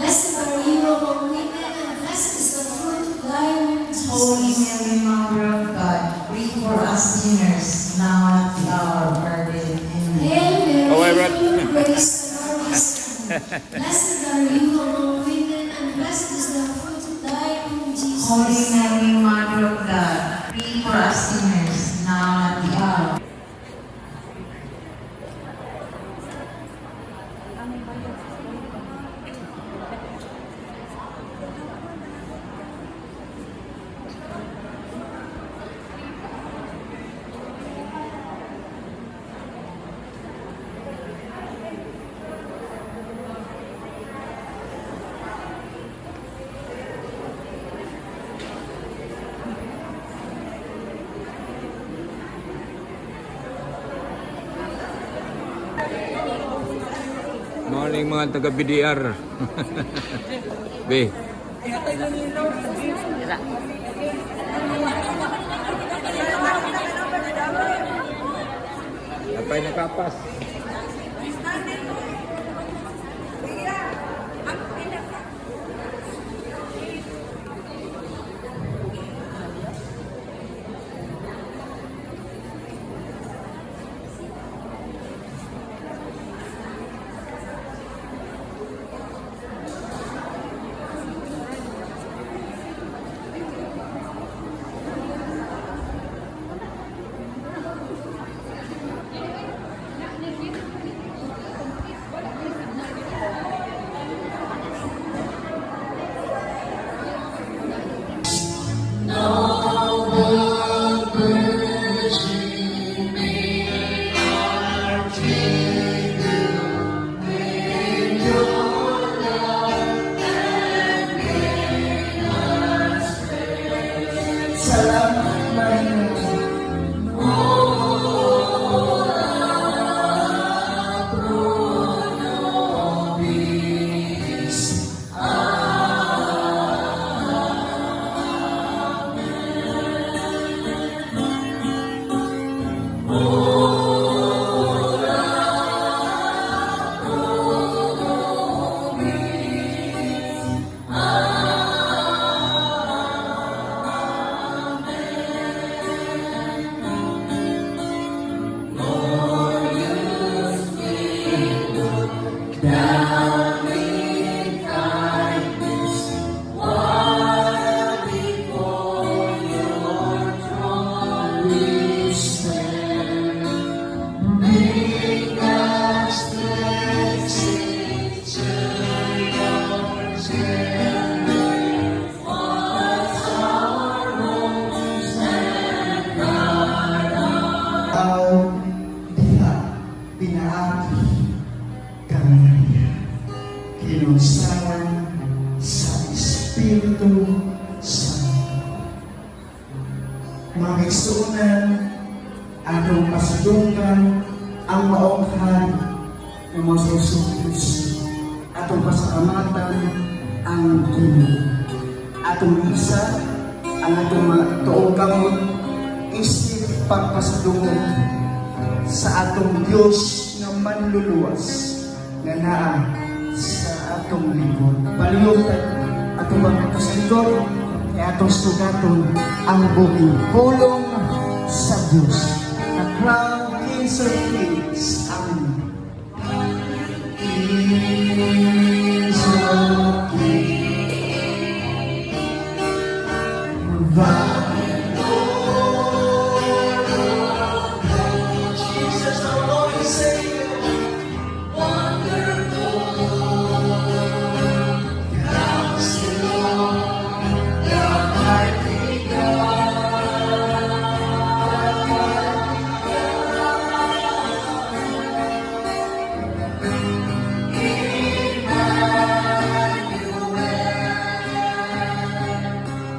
Blessed are you among women, and blessed is the fruit of thy womb, Jesus. Holy Mary, Mother of God, pray for us sinners, now at the hour of our death. Amen. Hail Mary, Oh, I read- full of grace, the Lord is with thee. Blessed are you among women, and blessed is the fruit of thy womb, Jesus. Holy Mary, Mother of God, pray for us sinners, now at the hour. Morning mga taga BDR. Be. Napay na kapas. Diha pinaagi kami kinunsahan sa Espiritu Santo. Mga kaigsuonan, atong pasadungkan ang maong hari ng mga Jesucristo. Atong pasalamatan ang Ginoo. Atong isa ang atong mga tuong kamot isip pagpasadungog sa atong Diyos nga manluluwas nga naa sa atong lingkod. Paliyutan atong mga kasalingkod ay atong sugaton ang buking pulong sa Diyos. Na crown Kings of Kings. Amen. Kings of Kings.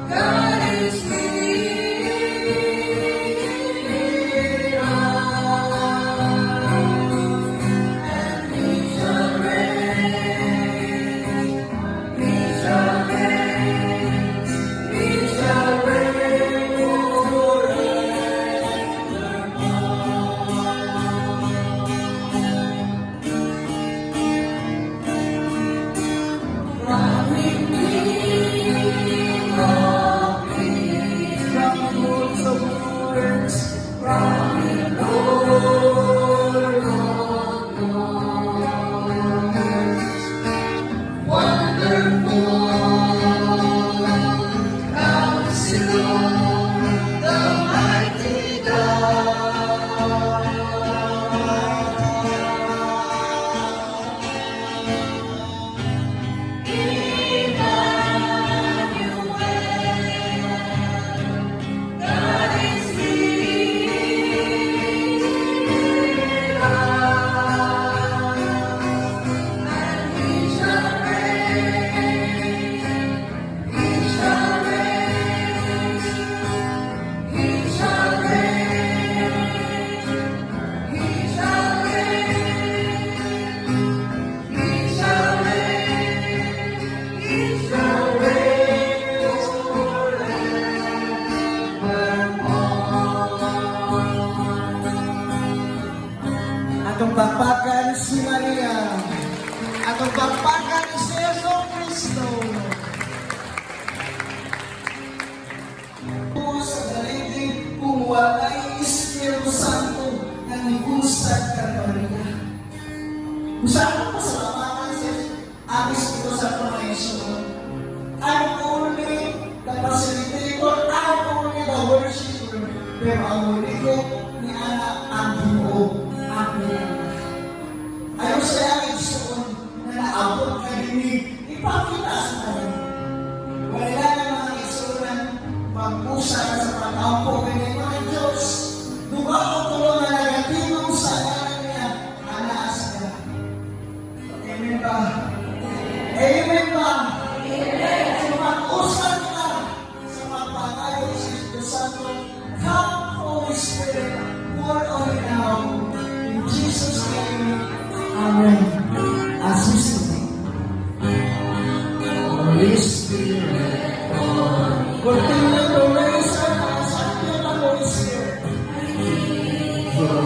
God is with Atong bakbakan si Maria. Atong bakbakan si Yeso Cristo. Sa daligid kung walay Espiritu Santo na nigusad ka Maria. Usapang pasalamatan sa ang Espiritu Santo na Yesus. I'm only the facilitator, I'm only the worshiper. Pero ang muli ko ni anak ang Ginoo, ang Panginoon. Ayaw sa iyang igsoon na naabot ka dinig, ipakita sa kanya. Wala na mga igsoon mag-usa ka sa pag-ampo kanya mga Diyos. Duga o tulong na nagatinong sa kanya niya, anaas ka. Amen ba? Amen ba? Amen. So mag-usan ka sa pagpapagayo sa Espiritu Santo. Come, Holy Spirit, pour on it now. In Jesus' name, Amen. As we sing. Holy Spirit, continue to raise our hands and feel the Holy Spirit. And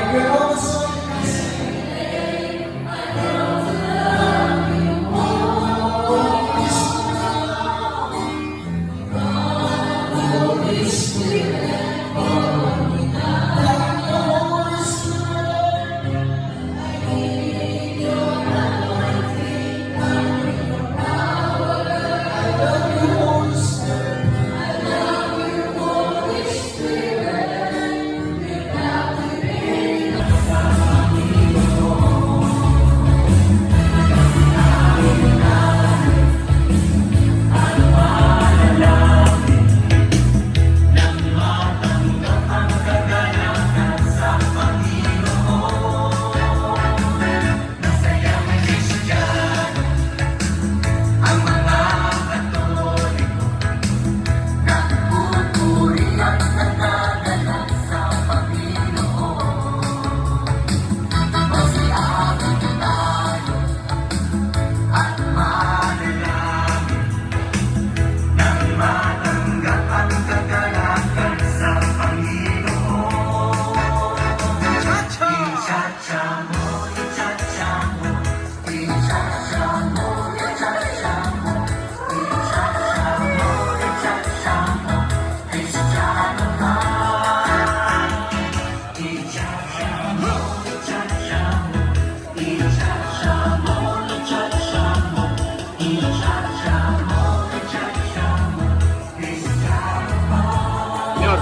we know the song you can sing. Holy Spirit, Holy Spirit, I love you, Holy Spirit. Senyor.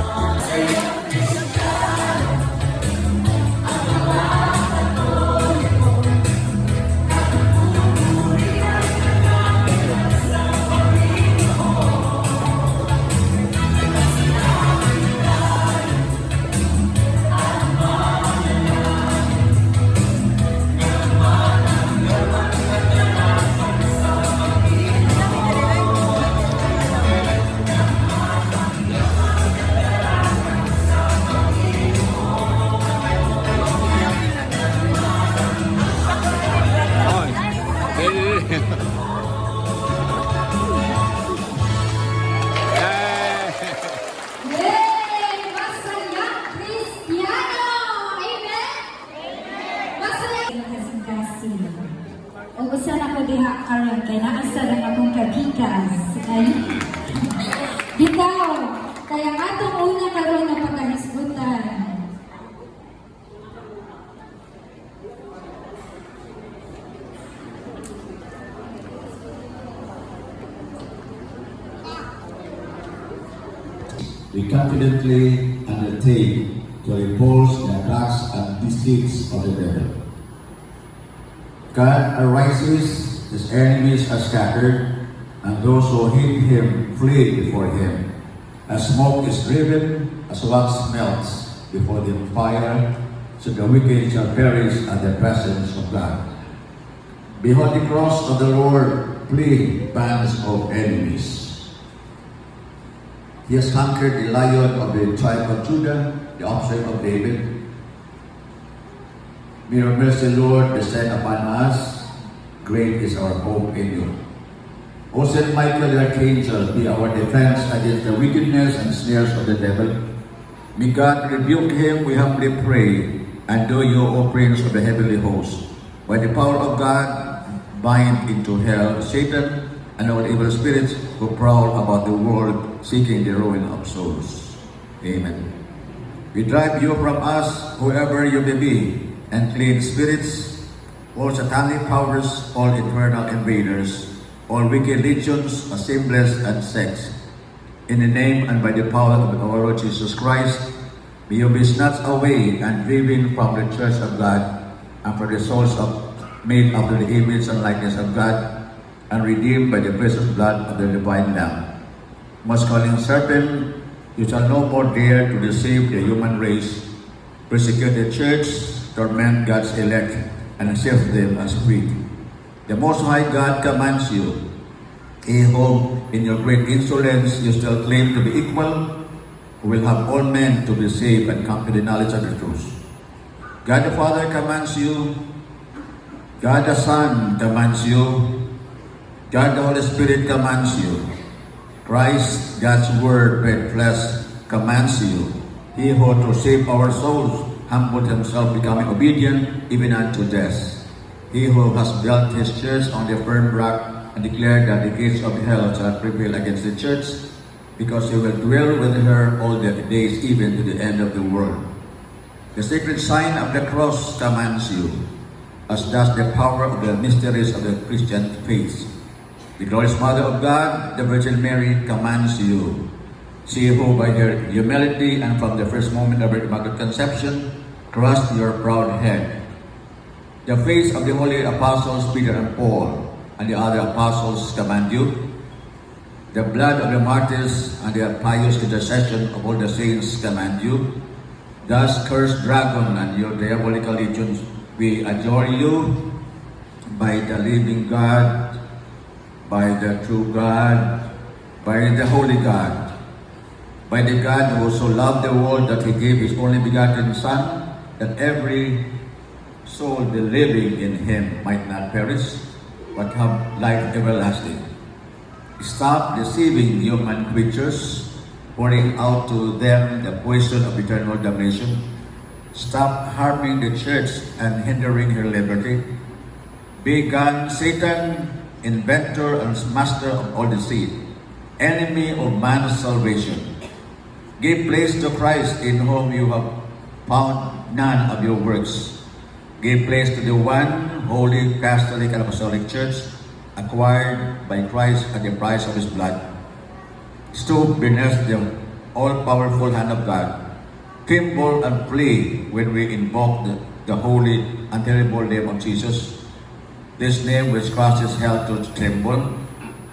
Ay. Yay! Masaya Cristiano! Amen? Masaya! Kasing-kasing. O usa na ko diha karon kay naasa lang akong kagikas. Ay. Bitaw, kaya nga itong una karon na pagkahisgutan. We confidently undertake to repulse the attacks and deceits of the devil. God arises, his enemies are scattered, and those who hate him flee before him. As smoke is driven, as wax melts before the fire, so the wicked shall perish at the presence of God. Behold the cross of the Lord, flee bands of enemies. He has conquered the lion of the tribe of Judah, the offspring of David. May your mercy, Lord, descend upon us. Great is our hope in you. O Saint Michael, the Archangel, be our defense against the wickedness and snares of the devil. May God rebuke him, we humbly pray, and do you, O Prince of the heavenly host, by the power of God, bind into hell Satan and all evil spirits who prowl about the world seeking the ruin of souls. Amen. We drive you from us, whoever you may be, and clean spirits, all satanic powers, all infernal invaders, all wicked legions, assemblies, and sects. In the name and by the power of our Lord Jesus Christ, may you be snatched away and driven from the church of God, and for the souls made after the image and likeness of God, and redeemed by the precious blood of the divine Lamb. Most calling serpent, you shall no more dare to deceive the human race, persecute the church, torment God's elect, and sift them as wheat. The Most High God commands you, he whom in your great insolence you still claim to be equal, who will have all men to be saved and come to the knowledge of the truth. God the Father commands you, God the Son commands you, God the Holy Spirit commands you, Christ, God's Word made flesh, commands you, he who to save our souls humbled himself, becoming obedient even unto death. He who has built his church on the firm rock and declared that the gates of hell shall prevail against the church, because he will dwell with her all the days, even to the end of the world. The sacred sign of the cross commands you, as does the power of the mysteries of the Christian faith. The glorious Mother of God, the Virgin Mary, commands you. She who by her humility and from the first moment of her Immaculate Conception crushed your proud head. The faith of the holy apostles Peter and Paul and the other apostles command you. The blood of the martyrs and the pious intercession of all the saints command you. Thus, cursed dragon and your diabolical legions, we adjure you by the living God, by the true God, by the holy God, by the God who so loved the world that he gave his only begotten Son, that every soul believing in him might not perish, but have life everlasting. Stop deceiving human creatures, pouring out to them the poison of eternal damnation. Stop harming the church and hindering her liberty. Be gone, Satan, inventor and master of all deceit, enemy of man's salvation. Give place to Christ, in whom you have found none of your works. Give place to the one holy Catholic and Apostolic Church, acquired by Christ at the price of his blood. Stoop beneath the all-powerful hand of God. Tremble and flee when we invoke the holy and terrible name of Jesus. This name which causes hell to tremble.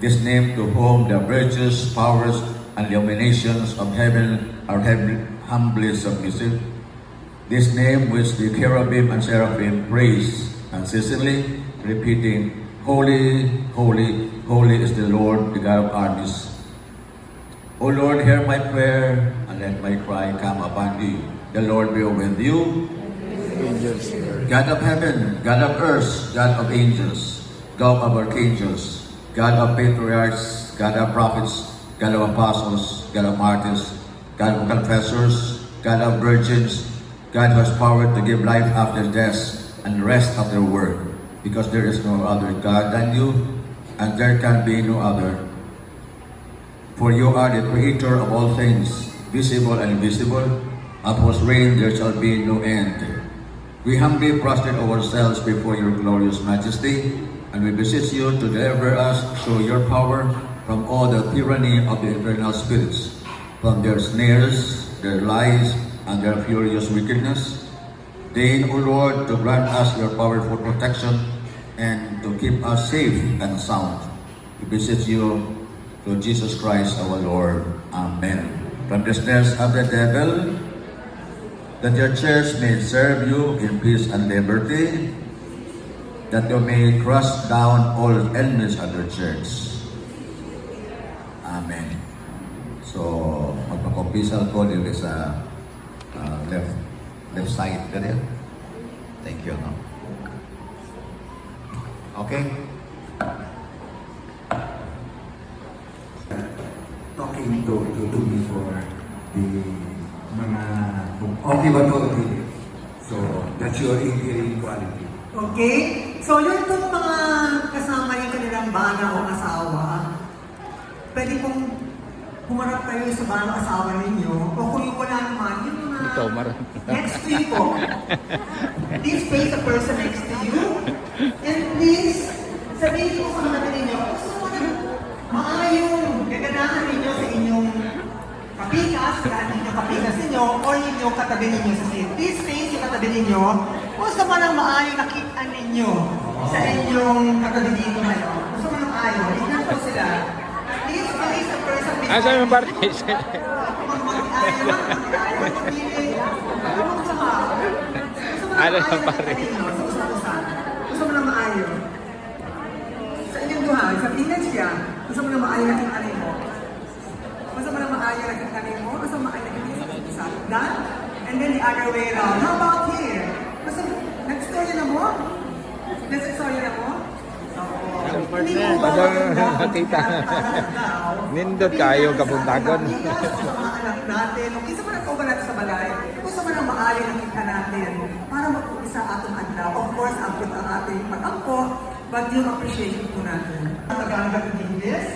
This name to whom the virtues, powers, and illuminations of heaven are humbly submissive. This name which the cherubim and seraphim praise unceasingly, repeating, Holy, holy, holy is the Lord, the God of armies. O Lord, hear my prayer, and let my cry come upon thee. The Lord be with you. Angels, God of heaven, God of earth, God of angels, God of archangels, God of patriarchs, God of prophets, God of apostles, God of martyrs, God of confessors, God of virgins, God who has power to give life after death and rest afterward, because there is no other God than you, and there can be no other. For you are the creator of all things, visible and invisible, of whose reign there shall be no end. We humbly prostrate ourselves before your glorious majesty, and we beseech you to deliver us through your power from all the tyranny of the infernal spirits, from their snares, their lies, and their furious wickedness. Deign, O Lord, to grant us your powerful protection and to keep us safe and sound. We beseech you through Jesus Christ our Lord. Amen. From the snares of the devil, that your church may serve you in peace and liberty, that you may crush down all enemies of the church. Amen. So, magpakumpisal ko dito sa left side ka rin. Thank you, no? Okay? Talking to me for the mga kung okay ba to o hindi. So, that's your hearing quality. Okay? So, yun pong mga kasama yung kanilang bana o asawa, pwede pong humarap kayo sa bana o asawa ninyo, o kung yung wala naman, yung mga Ito, marami. next to you po, please face the person next to you, and please, sabihin ko sa mga ninyo, gusto mo na maayong gaganahan ninyo sa inyong kapikas, kaya inyong kapikas ninyo, o inyong katabi ninyo sa sale. Please face yung katabi ninyo, gusto mo nang maayong nakita ninyo sa inyong katabi dito ngayon. Gusto mo nang ayaw, tignan po sila. Please face the person next to you. Asa yung party? Ano yung pare? Gusto mo na maayo. Sa inyong duha, sa tingnan siya, gusto mo na maayo na kinanin mo. Gusto mo na maayo na kinanin mo, gusto mo maayo na kinanin mo. Done? And then the other way around. How about here? Gusto mo, nag-story na mo? Nag-story na mo? Hindi mo ba maganda? Makita. Nindot kayo kapuntagon. Sa mga anak natin, kung isa mo na natin sa balay, gusto mo na maaari ng kita natin para mag-umpisa atong adlaw. Of course, abot ang ating pag-ampo, but yung appreciation po natin. Nag-aaral ng English.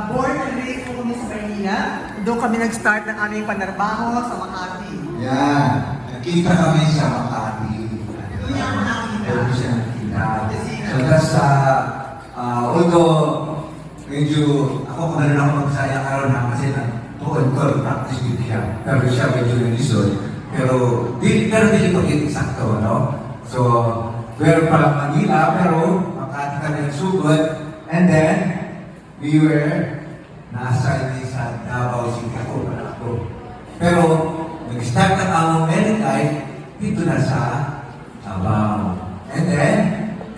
Born and raised po kami sa Maynila. Doon kami nag-start ng aming panarbaho sa Makati. Yan. Nakita kami sa Makati. Doon niya ako nakita. Doon siya nakita. So that's, although medyo ako kung ano ako magsaya karon na kasi tuon practice din siya. Pero siya medyo nalisod. Pero di ko sakto, no? So, we're pa lang Manila, pero Makati kami nagsugod. And then, we were na-assign sa Davao City ako. Pero, nag-start na ang married life dito na sa Davao. And then,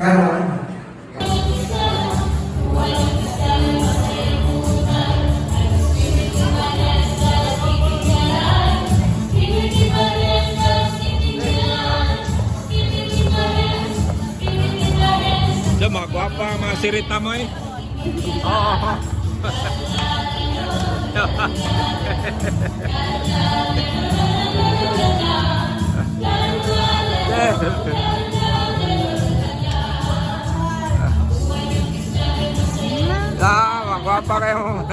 karon, Diyan, mga gwapa, mga sirita mo eh. Oo. Mga gwapa kayo.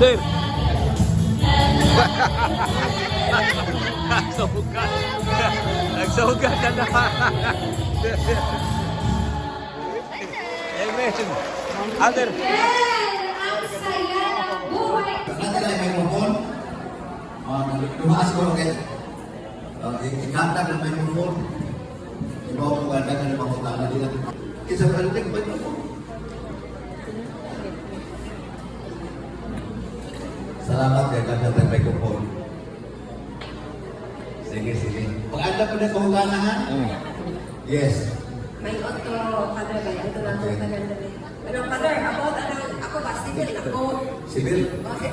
Sir. Nagsugat. Nagsugat na naman. Amen. Other. Ang saya ng buhay. Nanti na yung microphone. Tumaas ko kayo. Ikanta ng microphone. Iba ko ganda na naman kung tama nila. Isa pa rin yung microphone. Salamat ya ganda ng microphone. Sige, sige. Pag-anda pa na kahulanan. Yes. May otro, Father, may ito lang po maganda rin. Pero Father, ako ba, civil ako. Civil? Kasi,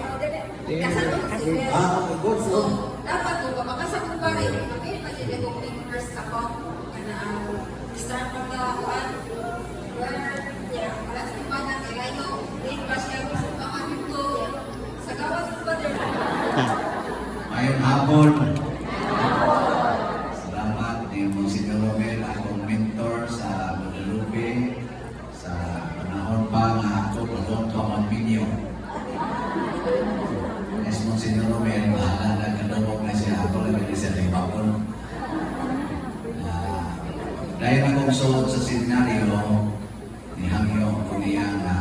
kasal ko sa civil. Okay, good. So, dapat ko, kapakasal ko pa rin, okay, pag hindi ko first ako, kana ang start from the one, where, yeah, wala sa ibanan, kaya yung late pass kayo sa pangalit ko, sa gawas ko, Father. Mayroong hapon. Salamat ni Monsignor Romel, akong mentor sa Guadalupe, sa panahon pa nga ako patong pamagminyo. Yes, Monsignor Romel, bahala na kadumog na siya. Ako lang hindi siya naibakon. Dahil akong suot sa seminaryo, nihangyo ko niya na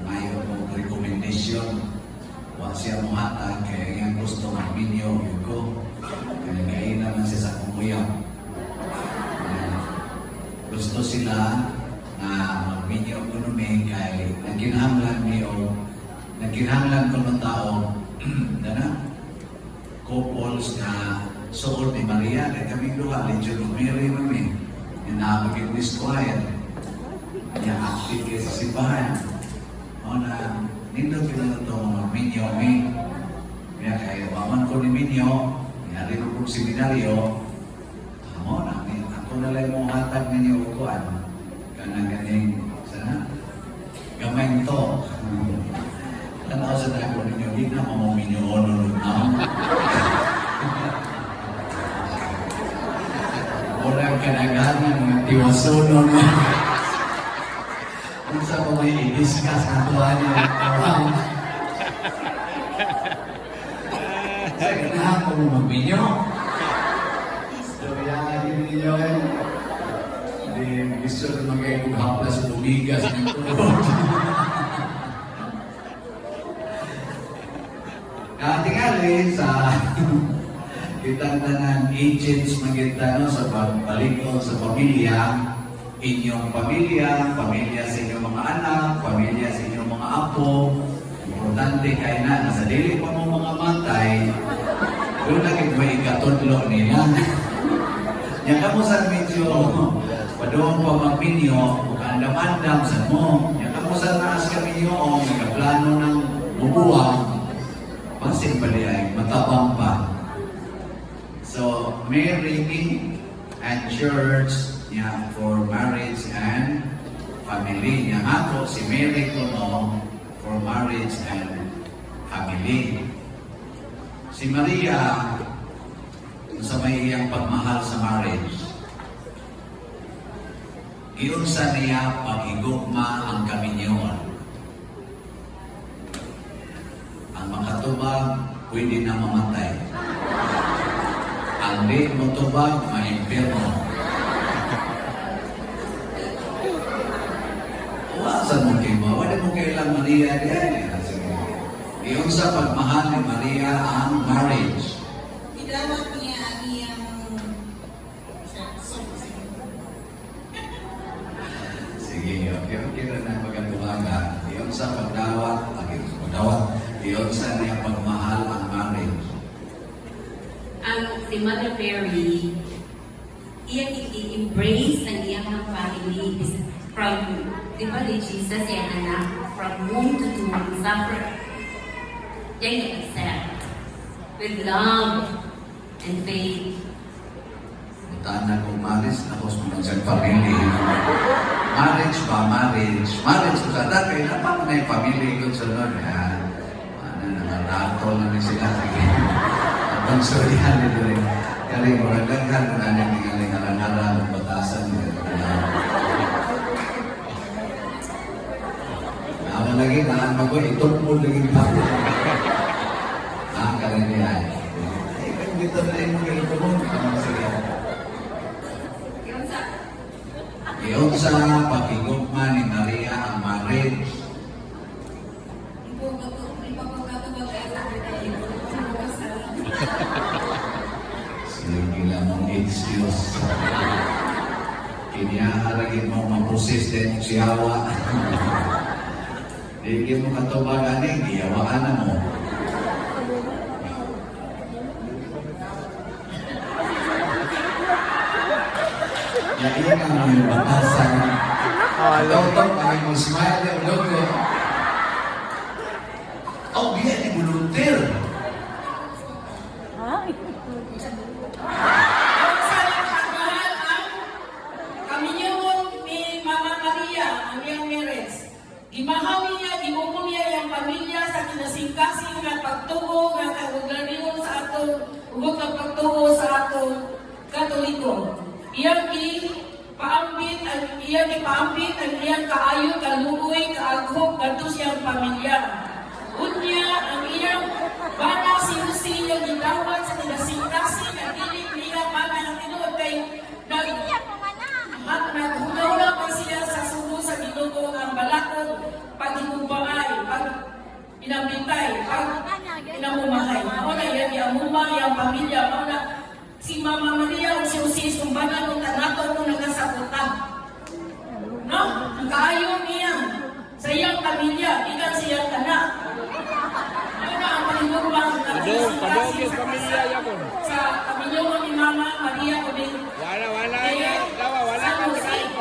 mayroon kong recommendation. Huwag siya muhatag kaya nga gusto magminyo ko. Kaya kain naman siya sa kumuyang. Gusto sila na magminyo ko numi kay nagkinahanglan niyo, nagkinahanglan ko ng tao na couples na suot ni Maria kaya kami duha, Legion of Mary numi. Yung nakapag-English choir. Yung active kayo sa simbahan. O na nindot kita na ito magminyo mi. Kaya kayo, waman ko ni Minyo, yari ko kong seminaryo, amo na, ako na lang mong hatag ninyo ukuan. Kanang ganing, sana, gamay nito. Tanaw sa tayo ninyo, di na mamuminyo o nunod na. Orang kanaganan ng tiwasono na. Kung sa mga i-discuss na tuwa niya, saya kenapa mau membinyo? Istorya lagi ninyo kan? Hindi, gusto na magiging haplas sa lumigas ng tulog. Katingali sa kitang tanang agents magintano sa pagbalik sa pamilya, inyong pamilya, pamilya sa inyong mga anak, pamilya sa inyong mga apo. Importante kayo na, nasa dili pa mo mga matay, doon lagi ba ikatudlo nila. Yan ka mo sa medyo, padoon pa magminyo, andam-andam sa mo. Yan ka mo sa naas kami yung nagkaplano ng bubuwang, pasin pa ay matabang pa. So, Mary and Church for marriage and family. Yan ako, si Mary ko for marriage and family. Si Maria, sa may iyang pagmahal sa marriage, iunsa niya pag-igugma ang kaminyon. Ang makatubag, pwede na mamatay. Ang di matubag, ma-impirmo. Saan mo kayo ba? Wala mo kailang Maria din. Iyon sa pagmahal ni Maria ang marriage. Idawat niya ang iyang Sige, okay na magatuwagan. Iyon sa pagdawat, iyon sa niya pagmahal ang marriage. Ang si Mother Mary, iyang i-embrace ang iyang family from, di ba ni Jesus yung anak, from womb to tomb, suffer. Yan yung accept with love and faith. Tanan kong marriage, tapos mga family. Marriage ba? Marriage. Marriage ko sa dati, naman na yung family ko sa Lord. Ano na, natol na sila. Ang surihan nito rin. Kali mo, nagdaghan mo na nang ngaling-ngalang ng batasan. Nawa lagi na ang itong mo lagi pa. Kaya niya. Dito na yung ganito mo. Iyon sa pagigugma ni Maria ang marriage. Sige lang mong excuse. Kiniyaharagin mo mag-process din si Hawa. Hindi mo katubagan eh, giyawaan na mo. Yan ang yung batasan. Totoo, kami mo smile yung logo. Oh, biya ni volunteer. Kami niyo ni Mama Maria, ang iyang marriage. Imahaw niya, imumon niya yung pamilya sa kinasingkasing na pagtuo, na kagugarniyon sa ato, ugod ng pagtuo sa ato Katoliko. Iyang ipaambit, ang iyang kaayo, kalugoy, kaaghop, kadto siyang pamilya. Unya, ang iyang bana si Jose yung gidawat sa kinasingkasing at inig niya mga ng tinuod kay naghulaw pa siya sa sugo sa Ginoo ang balakod, pag-inumbangay, pag-inambitay, pag-inamumahay. Mauna yan, yung yung pamilya, mauna si Mama Maria o si Jose sumbanan ng tanato kung nagasakutan. No? Ang kaayo niya sa iyang pamilya, ikan siyang tanak. Ano ang paninumbang sa pamilya mo ni Mama Maria o din? Wala Wala ka rin.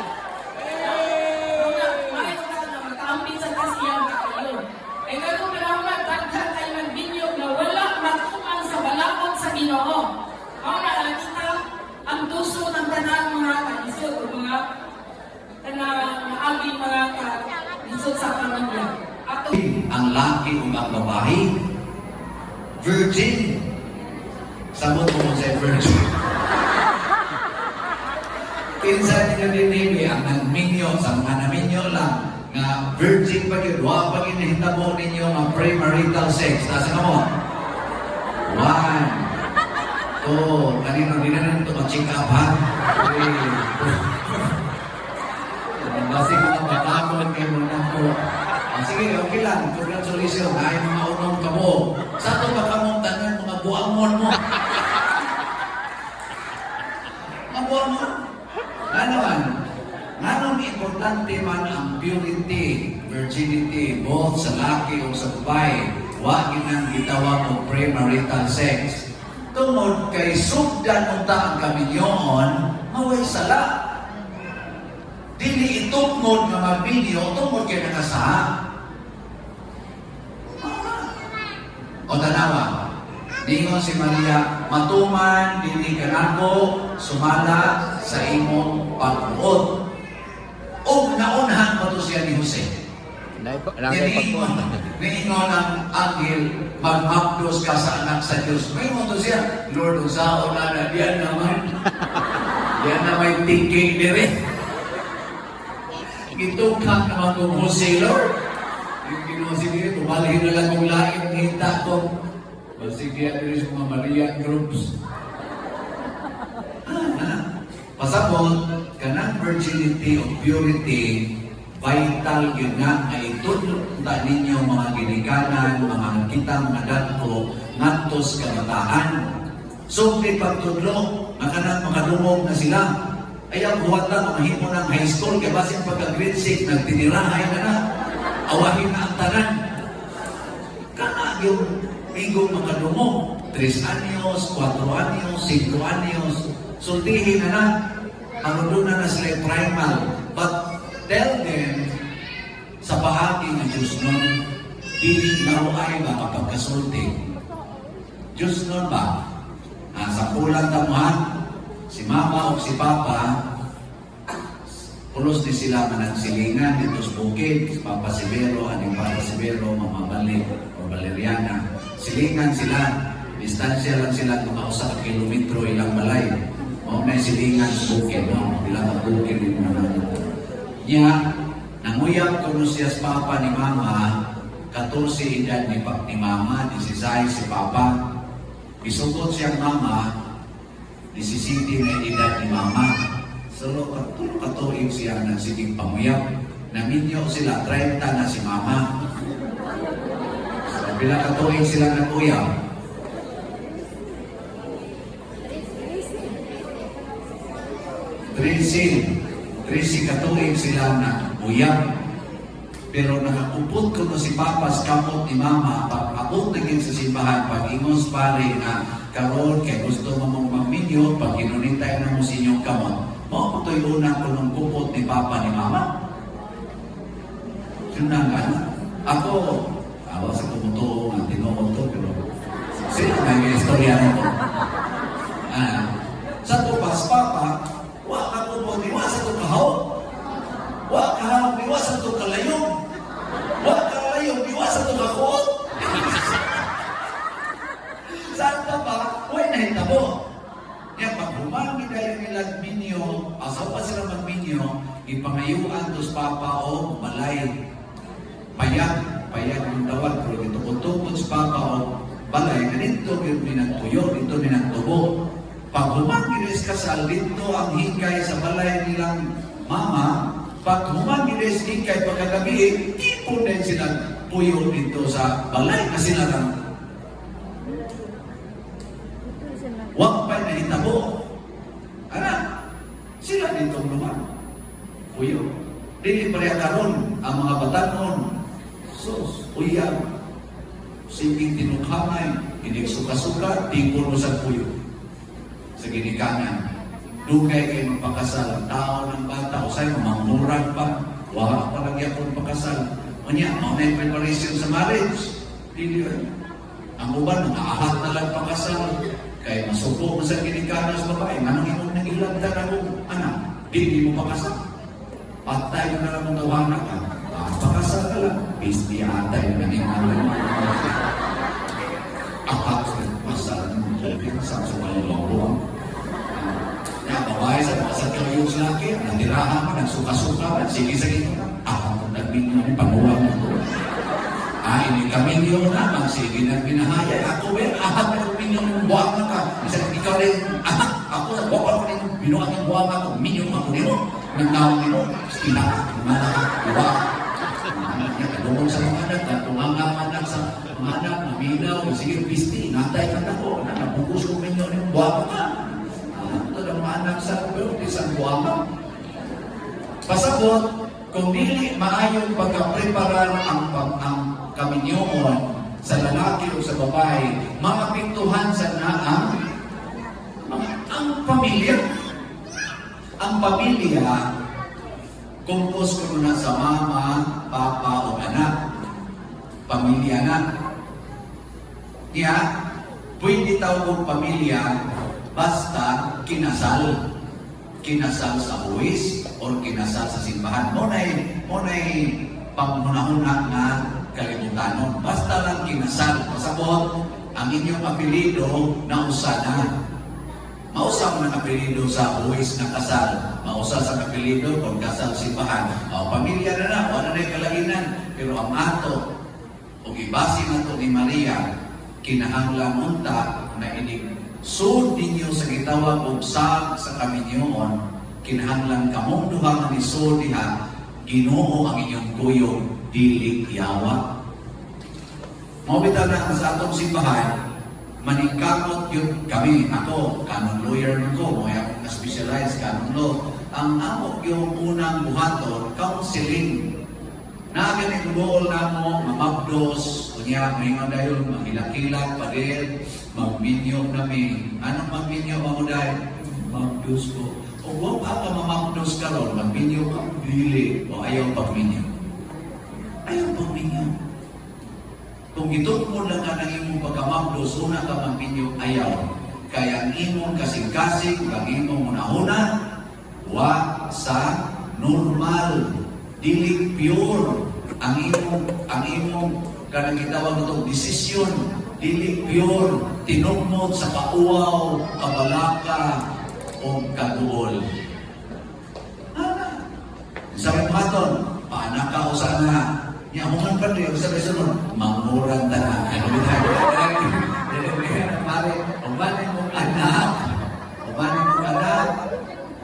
Mahal ka na magkaampin sa kasiyang kayo. Ay gano'n maramag, dagdag kayo magbinyog na wala matuman sa balakot sa Ginoo. Mauna alam kita, ang duso ng tanang mga kalisod o mga naaging mga kalisod sa pamilya. Ang laki o ang babae, virgin. Samot mo sa virgin. Pinsan niyo din ang nagminyo, sa mga naminyo lang, nga virgin pa yun, wala pa ginahitabo ninyo ang premarital sex. Tasa ka mo? 1. Kanina din na ito mag-check up, ha? Basi ko nang matakot kayo muna po. Sige, okay lang. Congratulations. Ay, mga unong kamo. Sa ito ba kamong tanan mga buamon mo? Mga buamon? Nanon importante man ang purity, virginity, both sa laki o sa babae. Huwag ginang gitawag o premarital sex. Tungod kay sugdan unta ang kaminyoon, maway sala. Dili itungod nga magbinyo, tungod kay nakasaha. O tanawa, ningon si Maria, matuman, dili kanako, sumala sa imong pagbuot. O naunhan pa to siya ni Jose. Niingon ang anghel, magmapdos ka sa anak sa Diyos. May mo to siya, Lord, usao na diyan naman. Diyan na may thinking dire. Gitukak naman kong Jose, Lord. Yung ginawa sige, tumalihin na lang kong lain, hita ko. Sige, address mga Maria groups. Pasabot, kanang virginity o purity, vital yun nga, na itutulunta ninyo mga ginikanan, mga kita, mga datko, ngantos kabataan. So, may pagtudlo, kanang mga dumog na sila. Ayaw buhat lang, mga himo ng high school, kaya basin pagka-grade 6, nagtinirahay na. Awahin na ang tanan. Kana yung mingong mga dumog, 3 anyos, 4 anyos, 5 anyos, sultihin na. Doon na sila primal. But tell them, sa bahagi ng Diyos nun, di naruay ba kapagkasulti? Diyos nun ba? Sa pulang tamuhan, si Mama o si Papa, pulos din sila managsilingan dito sa bukid, si Papa Sibero, aning Papa Sibero, Mama Balik o Valeriana. Silingan sila, distansya lang sila mga 1 kilometro ilang balay. O may silingan sa bukid, no? Ilang bukid din naman. Niya, Nanguyab ko siya sa papa ni mama, 14 edad ni mama, 16 si papa. Isugod siyang mama, 17 na edad ni mama. So, katuig siya nagsiging pamuyab. Naminyo sila, 30 na si mama. So, pila katuig sila naguyab. 13 katuig sila naguyab. Pero nakakupot ko na si Papa sa kamot ni Mama, pag-abot naging sa simbahan, pag-ingos pare na karon kay gusto mo mong magminyo, pag ginunitay na mo sa inyong kamot, mo ko to'y unang ko ng kupot ni Papa ni Mama. Yun na nga. Ako, awa sa kumuto, ang tinuod to, pero sino may istorya nito? Sa tupas Papa, wa ka kupot, iwa sa to kahaw. Wa ka, iwa sa to kalayong. Wa ka kalayong, iwa sa to kakot. Saan ka ba? Huwag na hitabo. Kaya pag humangin kayo nilang minyo, asaw pa sila magminyo, ipangayuan dos Papa o balay. Payag yung tawag, pero ito kutukod sa Papa o balay, ganito yung minagtuyo, ito minagtubo. Pag humangin is kasal, dito ang hingkay sa balay nilang mama. Pag humangin is hingkay pagkagabi, ipon din silang puyo dito sa balay kasi lang wag pa'y nahitabo. Anak, sila dito naman. Puyo. Dili pareha karon ang mga batanon. Sus, uyab. Singing tinukhamay, hindi suka-suka, tingkol mo sa puyo. Sa ginikanan. Dugay kayo magpakasal. Tao ng bata, o sa'yo, mamurag pa. Wala pa lagi akong pakasal. O niya, may preparation sa marriage. Dili yun. Ang uban, naahat na lang pakasal. Kaya masuko mo sa ginikanan sa babae. Anong imong nagilagdan ako? Anak, hindi mo pakasal. Patay mo na lang mong gawana ka. Pakasal ka lang. Pisti atay na nangyayari. Apat sa pasal mo. Sa sumalong. Babae sa pasal ka yung laki. Natirahan mo, nagsuka-suka. Sige sa ito. Nagminyo ng pangulang mo. Ini kami yung naman, sige na pinahaya. Ako ahap na minyo ng buwang na ka. Isa ikaw rin, ako sa buwang ko rin, binuang ng buwang ako, minyo ako nito. Nagnaw nito, sinaka, diba? Kadungol sa mga anak, tungang anak sa mga anak, maminaw, sige, pisti, natay ka na ko, nabukos ko minyo ng buwang ka. Ito ng mga anak sa isang buwang ka. Pasabot, kung dili maayong pagkapreparar ang kaminyoon sa lalaki o sa babae, makapintuhan sa naang ang pamilya. Ang pamilya, kumpos ko na sa mama, papa o anak. Pamilya na. Kaya, pwede tawag pamilya basta kinasal. Kinasal sa buwis o kinasal sa simbahan. Muna'y pangmunahuna na kalimutan. Basta lang kinasal. Pasabot, ang inyong apelido na usa na. Mausa mo ng apelido sa buwis na kasal. Mausa sa apelido kung kasal simbahan. O, pamilya na na. Wala na yung kalainan. Pero ang ato, o ibasi na ito ni Maria, kinahanglan unta na inig so ninyo sa gitawag o sa kaminyoon, kinahanglan kamong duha ni so diha, Ginoo ang inyong kuyo, dili yawa. Mawita na sa atong simbahan, maningkamot yun kami, ako, canon lawyer ko, mo akong na-specialize canon law. Ang ako yung unang buhaton, counseling. Nagaling buol na mo, mamabdos, kunya, may mga dayon, magilak-ilak pa rin, magminyong namin. Anong magminyong mo dahil? Mamabdos ko. O huwag ka mamabdos ka ron, magminyong ka, dili, o ayaw pagminyong. Ayaw pagminyong. Kung ito mo lang ka ng imong pagkamabdos, una ka magminyong ayaw. Kaya ang imong kasing-kasing, ang imong una-una, wa sa normal. Dili pure ang imong kanang gitawag nito desisyon, dili pure tinugmod sa pauaw, kabalaka o kaduol. Sa maton, paana ka o sana. Niya, human pa rin, sabi sunod, mangurang tanan. Ano mare, ubanin mong anak,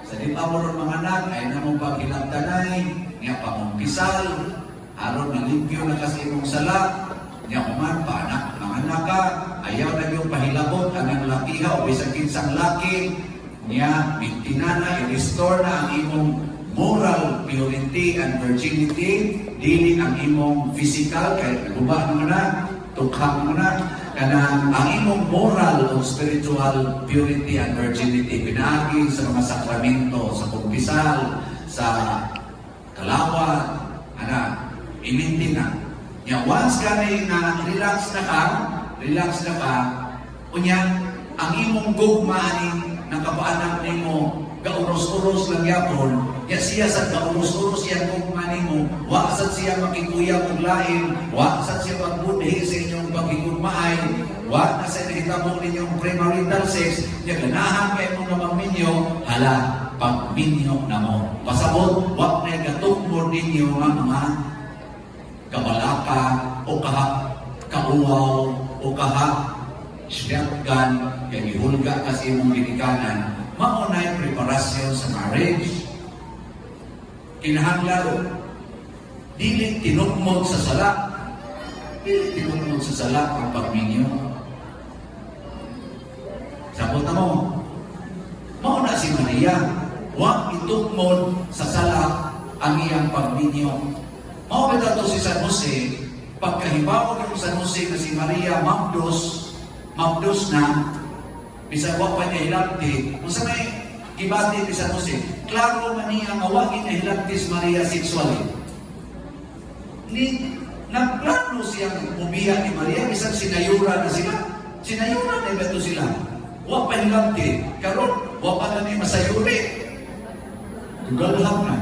sa di pa mo mga anak, ay na mong pagkilagtanay, niya pamumpisal, aron na limpyo na kasi mong sala, niya kuman pa anak, mga anak ka, ayaw na yung pahilabot, ang lakiha, o bisang kinsang laki, niya, bintinana, i-restore na ang imong moral purity and virginity, dili ang imong physical, kaya naguba mo na, tukhang mo na, kanang ang imong moral o spiritual purity and virginity pinaagi sa mga sakramento, sa pagpisal, sa kalawat, iminti na. Ya, once ka na relax na ka, unya, ang imong gugma aning nakapaanak nimo gauros-uros lang yapon, ya siya sa gauros-uros yan gugma nimo, wa sad siya makikuyang og lain, wa sad siya magbudhi sa inyong pagigugmaay, wa na sa nahitabo ninyong premarital sex, ya ganahan kay mo nga magminyo, hala, pagminyo na mo. Pasabot, wa na gatugmod ninyo nga mga kabalaka o kauaw o shotgun, kaya ihulga kasi imong ginikanan, maunay preparasyon sa marriage. Kinahanglan, dili tinukmod sa sala. Dili tinukmod sa sala ang pagminyo. Sabot na mo, mauna si Maria, huwag itukmod sa sala ang iyang pagminyo. Mauna to si San Jose, pagkahibaw ng San Jose na si Maria mabdos na, bisag wa pa niya hilagti, kung sa may ibati ni San Jose, klaro man niya ang awagin na hilagti si Maria sexually. Nagplano siyang umiya ni Maria, bisag sinayura na sila. Sinayura na ito sila. Wa pa hilagti, karon wa pa na niya masayuri. Tugalhap na.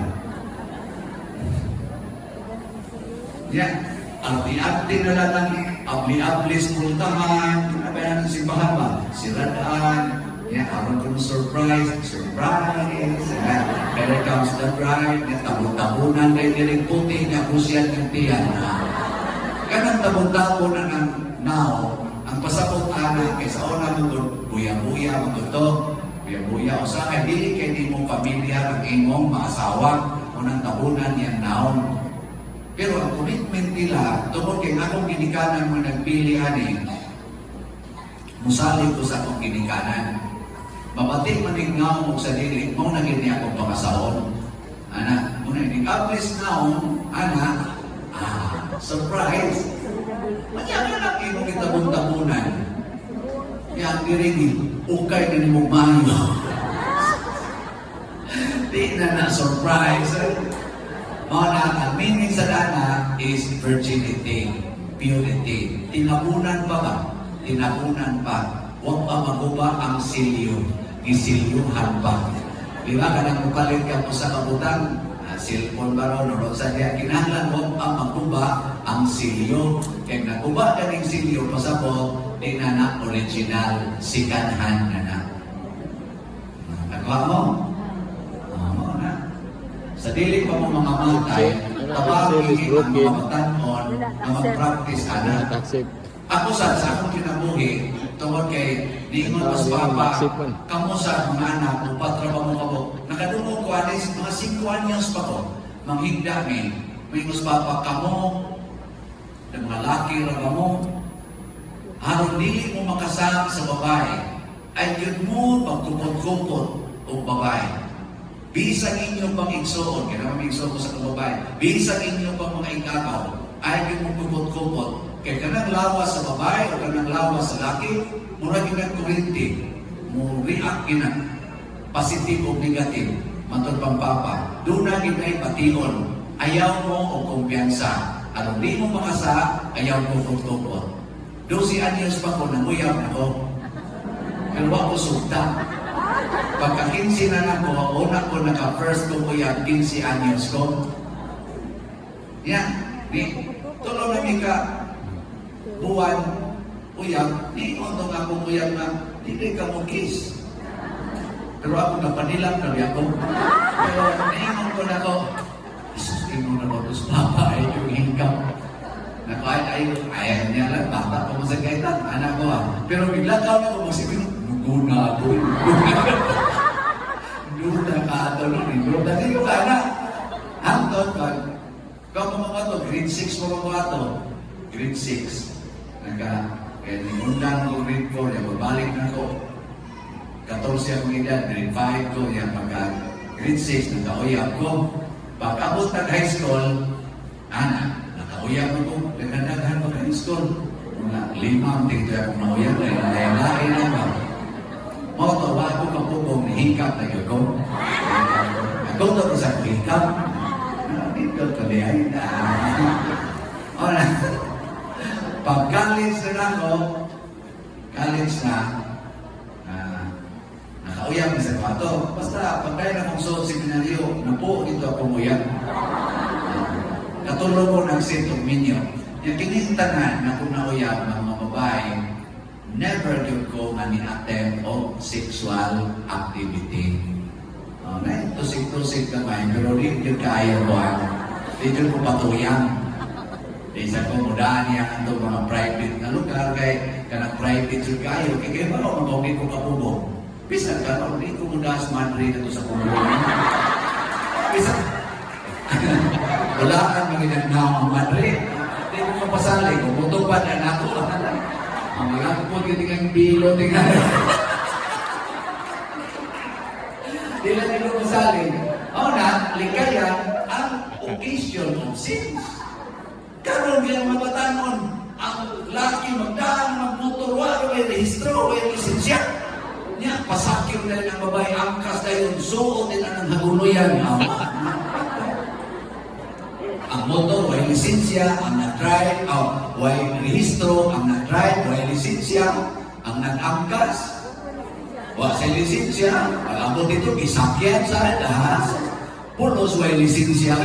Yan. Abli-abli na lang, abli-ablis multahan, kinabayan ng simbahan ba? Siradaan, aron kong surprise, here comes the bride, tabon-tabunan kay diring puti, kusyan ng tiyan. Kanang tabon-tabunan ng now, ang pasabot ana, kaysa una mo buya-buya, buya-buya, o sa kay dili kay di mong pamilya, ang imong maasawa, unang tabunan yan naon. Pero ang commitment nila, tungkol kay akong ginikanan mo nagpili ani, musalig ko sa akong ginikanan. Mabating maningaw mo sa dili, mo naging niya akong pangasaon. Ana, muna nag-ablis naon, ana, surprise. Manyaka lang imong itabon-tabunan. Yang diringi, ukay na ni mong mayo. Di na surprise. Mga ang meaning sa dana is virginity, purity. Tinabunan pa ba? Tinabunan pa. Huwag pa maguba ang silyo. Isilyuhan pa. Di ba? Kanang mupalit ka po sa kabutan, cellphone ba raw, norot sa diya, kinahanglan huwag pa maguba ang silyo. Kaya naguba ka ng silyo, pasabot, di na na original, sikanhan na na. Nagawa mo? Sa dili pa mo mga matay, tabagin ang mga matanon na mag-practice ana. Ako sa akong kinabuhi, tungkol kay Ningon Mas Papa, kamo sa mga anak, upatraba mo ako. Nakadungog ko alis, mga 5 anyos pa ko, manghigda may Mas Papa kamo, ng mga laki ra mo, haron dili mo makasama sa babae, ay yun mo pagkupot-kupot o babae. Bisag inyong pang igsoon, kaya naman igsoon ko sa kababae, bisag inyong pang mga ikakaw, ay yung kumot-kumot, kaya kanang lawas sa babae o kanang lawas sa laki, mura ginang kurinti, mo react ginang, positive o negative, matod pang papa, doon na ginay pation, ayaw mo o kumpiyansa, anong di mo makasa, ayaw mo kumot-kumot. 12 anyos pa ko, nanguyaw na ko, pero wako sugta. Pagka 15 na ako, una ko naka-first ko kuya, 15 anyos ko. Yan. Tulong namin ka, buwan, uyag, untong ako uyag na, hindi ka mo kiss. Pero ako napanilang kami ako. Pero naingon ko na ko, mo na ba sa papa ay yung hingkap. Na kahit ayaw niya lang, bata pa mo sa kaitan, anak ko Pero bigla ka na ko masipin, nuguna ako. Nuguna ka ito nun. Nuguna kayo ka na. Hangtod, kung mga to, grade 6 mo mga to. Grade 6. Kaya ninundan ko grade 4, yan, babalik na ko. 14 akong edad, grade 5 ko, yan, pagka grade 6, nagkauyap ko. Pagkabot ng high school, nakauyap ko, nagkandaghan ko high school. Mga 5 tingto akong nauyap, lain-lain na ba? Mga tawa ko kapupong nahingkap na yun ko. Ako ito isang hingkap. Dito kalihay na. Alright. Pag-college na ako, nakauyap na sa kwato. Basta, pagkaya na kong suot seminaryo, napo dito ako uyap. Katulong ko ng sintong minyo. Yung kinintanan na kung nauyap ng mga babae, never yun ko mani-attempt o sexual activity. Tusig-tusig kamay, pero rin yun kaya ko. Dito ko patuyang. Isa ko mudaan niya ang mga private na lugar, kaya private yun kayo. Kaya ba ako magawin ko kapubo? Bisa ka, hindi ko mudaan sa Madrid na ito sa pubo. Bisa. Wala kang maginagnaw ang Madrid. Hindi ko mapasali. Kung mutupad na nato, ang mga po kitingang bilo, tingnan. Di lang nyo masali. Ligaya ang occasion of sins. Karoon bilang mabatanon, ang laki magdaan, magmotor, wala may rehistro, may lisensya. Niya, pasakyo na rin ang babae, angkas na yun, suot din ang hagunuyan. Ang motor, may lisensya, ang nag-drive, may rehistro, ang nag-drive, may lisensya, ang nag-angkas. Wala sa lisensya, pag-abot ito, isakyan sa lahat. Pulos, may lisensya.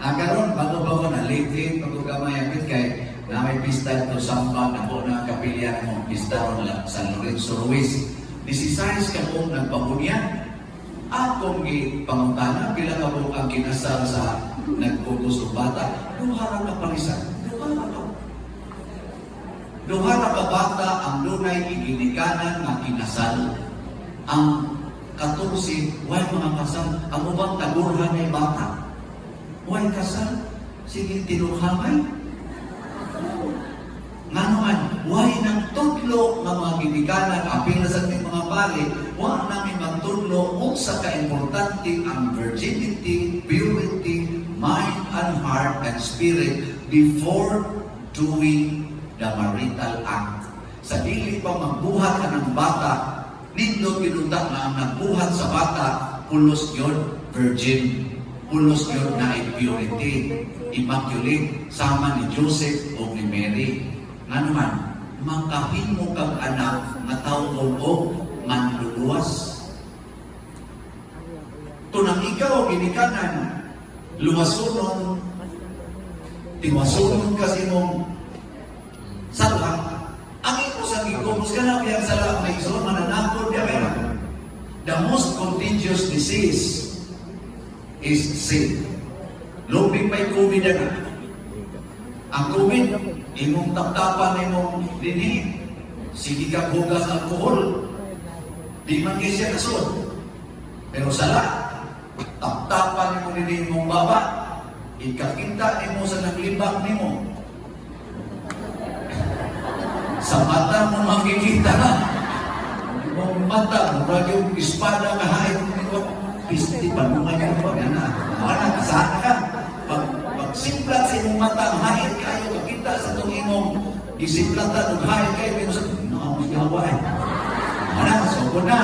Karon bago-bago na late bago kamayapit kay na may pista ito sambang na po na kapilyan mo pista ron lang sa Lorenzo Ruiz. 16 ka po nagpabunyan. Akong pangutana pila ka po ang kinasal sa nagpupos ng bata. Duhara ka palisan. Duhara ka bata ang dunay iginikanan na kinasal. Ang 14, why mga kasal? Ang ubang tagurhan ay bata. Huwag kasal, sige tinuhamay. Nga naman, huwag nang tudlo ng mga ginikanan, apil na sa mga pari, huwag namin magtudlo kung sa kaimportante ang virginity, purity, mind and heart and spirit before doing the marital act. Sa dili pa magbuhat ka ng bata, nindot pinutak na ang nagbuhat sa bata, pulos yun, virgin. Pulos yun na impurity, immaculate, sama ni Joseph o ni Mary. Nga naman, makahimo kang anak na taon o manluluwas. Tunang ikaw, ginikanan, luwasunon, tiwasunon kasi mong salang. Ang ito sa gigomos ka na, biyang salang na iso, mananakot niya meron. The most contagious disease is sin. Lubing may COVID na. Ang COVID, imong taptapan imong dinhi. Sige ka hugas alkohol. Di man kayo siya kasod. Pero sala, taptapan imong dinhi imong baba. Ikakinta imo sa naglibak nimo. Sa mata mo makikita na. Imong mata, murag yung espada kahit nito. Pisti pa mo ngayon po, yan na. Wala, kasana ka. Pag-simplat sa imong mata, mahit kayo, kakita sa itong imong isimplatan, mahit kayo, pero sa nakamusyawa eh. Wala, so na.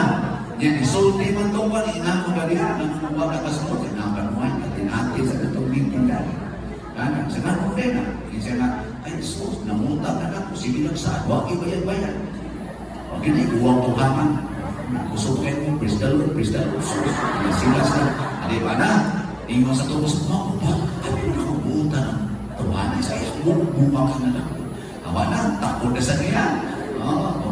Yan, isulti man itong wala, inako ba diyan, nanunumwa na kasunod, inakan mo ay, natin sa itong meeting dali. Kanan, sa nanong din na. Isa na, ay, sus, namunta na ako, sige lang sa wag ibayan-bayan. Huwag yun ay uwang tuhaman. Kusog kayo mo, praise the Lord, silas na. Di ba na? Ingon sa tubos, ano ba? Ano na kung buutan ng tawanan sa iyo? Bumang ka na lang. Awa na, takot na sa niya.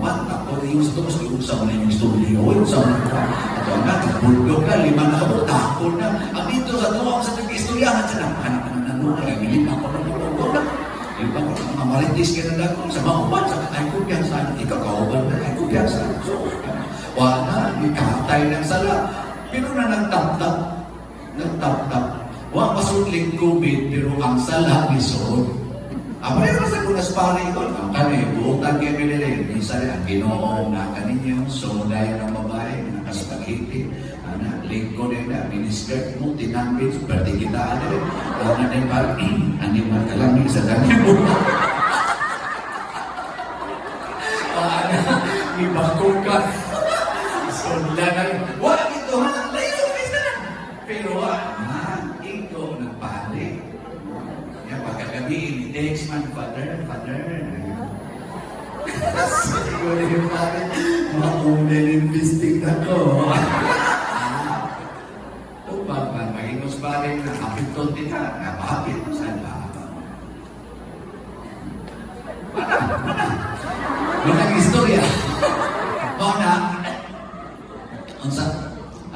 Takot yung sa tubos, iusaw na yung studio. Iusaw na ka. Ito na, bulldog ka, 5 na ka, takot na. Ang dito sa tuwang sa nag-studio, istoryahan siya na, anak ka na nanunod, hindi pa ako nanunod. Yung pa ko, mamaritis ka na dako, sa mga uban, sa ay kumpiyansa, ikaw kauban na, ay kumpiyansa. Wala, ikatay ng sala. Pero na nagtap-tap, wala pasudling COVID, pero ang sala ni Sood. Apalagi na sa kunas pari ko, ang kami, buutan kayo nila, minsan ang ginoong na kaninyo, soday ng babae, nakaspagiti, lingko din na, miniskirt mo, tinambit, berarti kita ada rin. Kaya na din parang, animal ka lang sa dami mo. Ibako ka. Soda na yun. Wala ito, layo, isa na. Pero ito, nagpahali. Yan, pagkagabi, text man, father. Siguro yung pare, maunel-investing na to. Mahingos pa rin na kapitol din na, napakapit. Saan ba? Walang istorya. Mauna,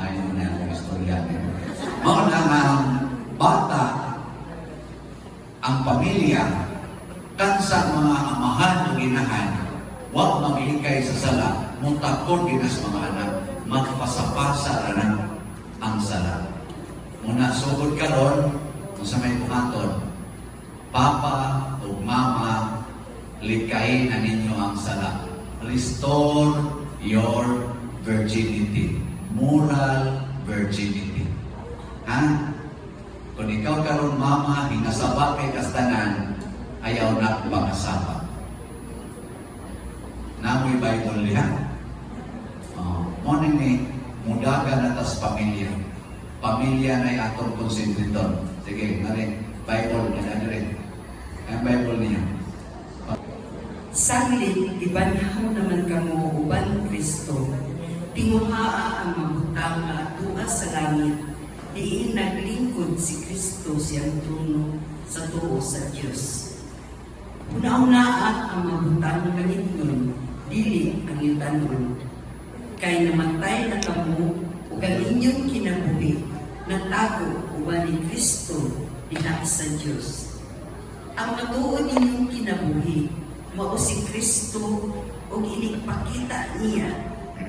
ayaw na yung istorya. Mauna ang bata, ang pamilya, kansa mga amahan o ginahan, huwag mamilikay sa sala, mutakon ginas mga anak, magpasapasa na ang sala. Muna, sugod ka ron, kung sa may buhaton, Papa o Mama, likayin na ninyo ang sala. Restore your virginity. Moral virginity. Ha? Kung ikaw karon Mama, hinasaba kay kastanan, ayaw na pangasaba. Namoy Bible liha. Morning ni, mudaga na tas pamilya. Pamilya na atong konsentriton. Sige, nari, Bible na rin. Ang Bible niya. Saglit, ibanhaw naman kamo uban Kristo. Tinguhaa ang mabutang na atuas sa langit. Diin naglingkod si Kristo siyang trono sa tuo sa Diyos. Una-unaan ang mabutang na ganitnon, dili ang yutanon. Kay namatay na kamo ug ang inyong kinabuhi, natago uban ni Kristo diha sa Diyos. Ang matuod ninyong kinabuhi, mao si Kristo ug inigpakita niya,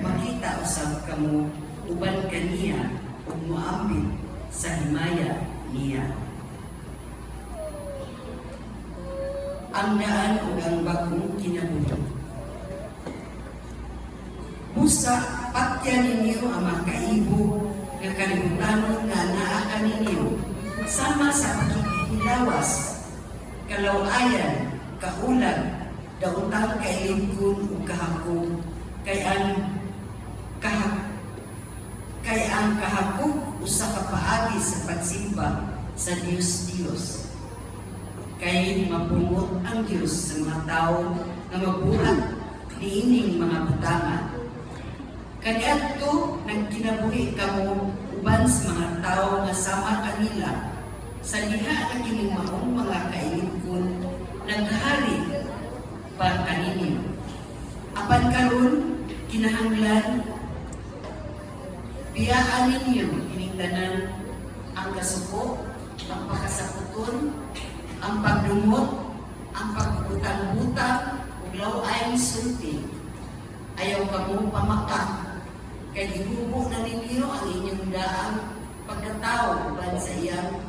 makita usab kamo uban kaniya ug moambit sa himaya niya. Ang daan ug ang bagong kinabuhi. Busa patya ninyo ang makaibo nga kalibutanon nga naa kaninyo sama sa pagkikilawas, kalawayan, kaulag, daotang kailingkod ug kahakog, kay ang kahakog usa ka paagi sa pagsimba sa Dios. Kay mapungot ang Dios sa mga tao nga magbuhat niining mga butangan. Kaniadto nagkinabuhi kamo uban sa mga tao nga sama kanila sa diha nga kining maong mga kailingkod naghari para kaninyo. Apan karon kinahanglan biyaan ninyo kining tanan ang kasuko, ang pakasaputon, ang pagdumot, ang pagbutang-butang ug law-ayng sulti. Ayaw kamo pamakak. Kay gihubo na ninyo ang inyong daang pagkatao uban sa iyang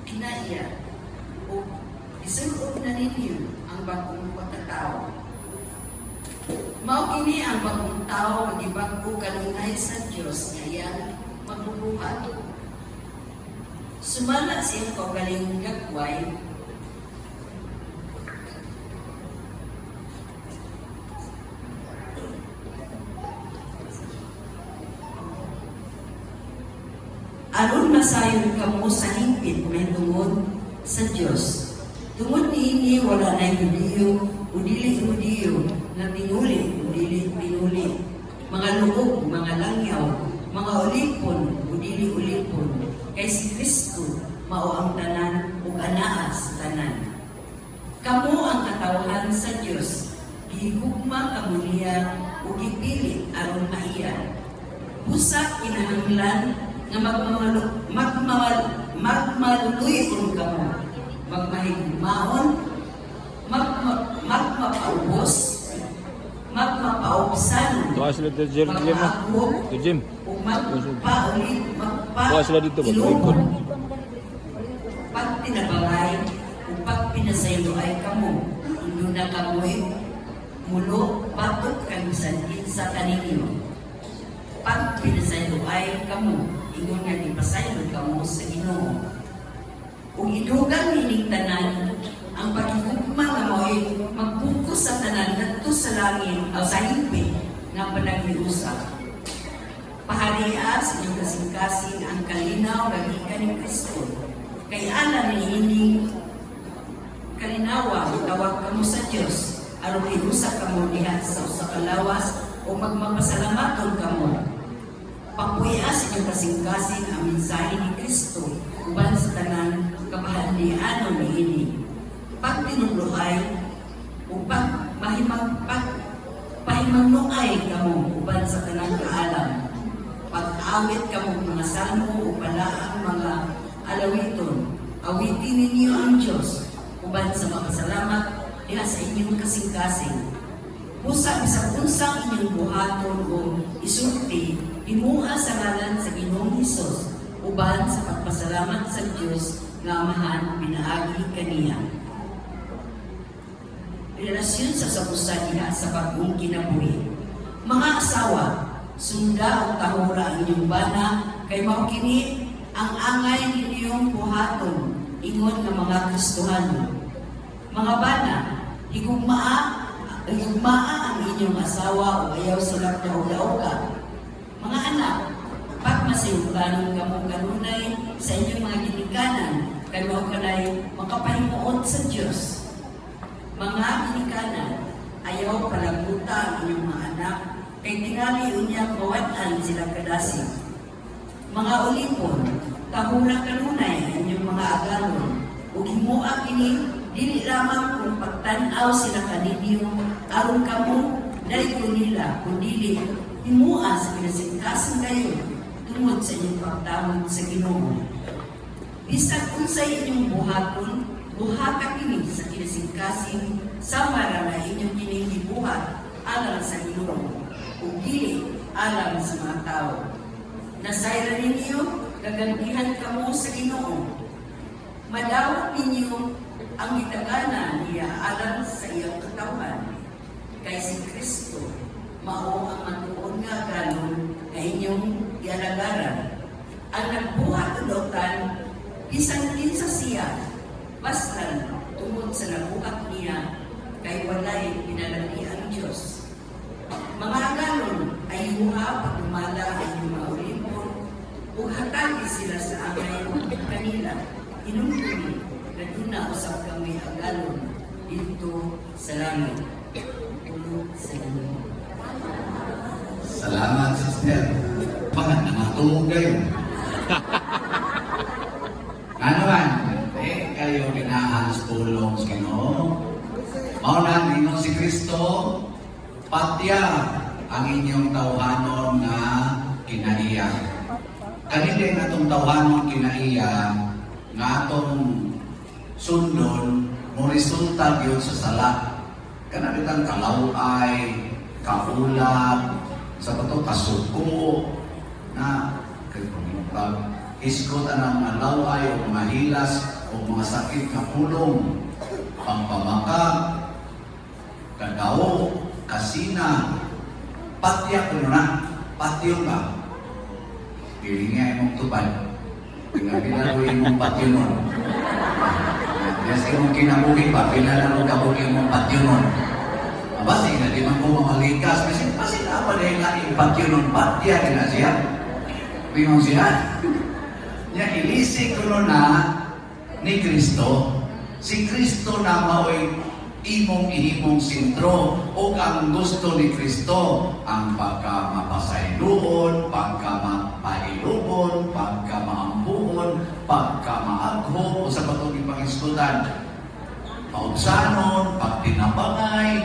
kinaiya. O isulod na ninyo ang bagong pagkatao. Mao kini ang bagong tao nga gibag-o kanunay sa Dios nga iyang magbubuhat. Sumala siyang kaugalingong gagway, aron masayon kamo sa hingpit may tungod sa Dios. Tungod niini wala na Hudiyo o dili-Hudiyo na pinuli o dili-pinuli. Mga loob, mga langyaw, mga ulipon o dili-ulipon. Kay si Kristo mao ang tanan ug anaa sa tanan. Kamo ang katawhan sa Dios. Gihigugma kamo niya ug gipili aron maiya. Busa kinahanglan nga magmaluloy ka mo, magmahigmaon, magmapaubos, magmapaubsan, Tuwa sila dito, Jim. magmahagop, Ito, Jim. o magpaulit, Tuwa sila dito, magpailong. magpaikot. Pag pinabangay, o pag pinasaylo ay kamo, ino na kamoy, mulo, batot kamisan sa kaninyo. Pag pinasaylo ay kamo, ino nga ipasaylo kamo sa Ginoo. Kung idugang hinigtanan, ang pagigugma nga mo'y magbuko sa tanan ngadto sa langit o sa himpi nga panaghiusap. Paharia sa inyong kasing-kasing ang kalinaw nga gikan ni Kristo. Kay ana ni ining kalinawa tawag kamo sa Dios aron iusa kamo diha sa usa ka lawas o magmapasalamaton kamo. Papuya sa inyong kasing-kasing ang mensahe ni Kristo uban sa tanan kabahalnianon ni ini. Pag tinuluhay o pag pahimangnuay kamo uban sa tanan kaalam. Pag-awit kamo mga salmo o palaang mga alawiton, awitin ninyo ang Diyos uban sa mapasalamat diha sa inyong kasing-kasing. Pusa bisag unsang inyong buhaton o isulti, himuha sa ngalan sa Ginoong Hesus uban sa pagpasalamat sa Diyos nga amahan pinaagi kaniya. Relasyon sa sabusa diha sa bagong kinabuhi. Mga asawa, sunda o tahura ang inyong bana kay mao kini ang angay ninyong buhaton ingon nga mga Kristohano. Mga bana, higugmaa ang inyong asawa o ayaw silang daog-daoga. Mga anak, pag masayuganon kamo kanunay sa inyong mga ginikanan, kay mao kanay makapahimuot sa Dios. Mga ginikanan, ayaw palaguta ang inyong mga anak kay tingali unyang mawatan sila kadasig. Mga ulipon, kahura kanunay ang inyong mga agalon, ug himua kini dili lamang kung pagtan-aw sila kaninyo aron kamo dayto nila kundi himua sa pinasingkasan kayo tungod sa inyong pagtawag sa Ginoo. Bisag unsay inyong buhaton, buhata kini sa kinasingkasing sama ra na inyong kining gibuhat alang sa Ginoo ug dili alang sa mga tao. Nasayra ninyo gagantihan kamo sa Ginoo. Madawat ninyo ang gitagana niya alang sa iyang katawan. Kay si Kristo mao ang matuon nga galon nga inyong ialagaran. Ang nagbuhat ulotan bisan kinsa siya basta tungod sa nabuhat niya kay walay pinalali ang Diyos. Mga galon ay huha pagdumala ang inyong mga ulipon ug hatagi sila sa angay kanila. Inumdumi na duna usap kami ang galon dito sa langit. Ulo sa langit. Salamat, sister. Bakit namatulog kayo? Ano man? Kayo kinahalas pulong sa Ginoo. Mauna ninyo si Kristo, patya ang inyong tawhanon na kinaiya. Kanindin atong tawhanon kinaiya nga atong sundon mo resulta gyud sa sala. Kanang kalaway, kaulag, sa bato kasuko na kay pag iskot anang alaway o mga hilas o mga sakit na pulong, pampamaka, kagao, kasina, patya ko na, patyo ka. Pili nga imong tubad. Pinagpinaluin mong patyo nun. Yes, imong kinabuhi pa, pinalalang kabuhi mong patyo nun. Basi na di man ko mamalikas kasi na pa dahil nga yung patyo nun patya na siya. Pinong siya. Niya ilisig ko na ni Kristo. Si Kristo na mao'y imong ihimong sintro o ang gusto ni Kristo ang pagka mapasayluon, pagka mapailubon, pagka maambuhon, pagka maagho o sa patong ipangiskutan paubsanon, pagtinabangay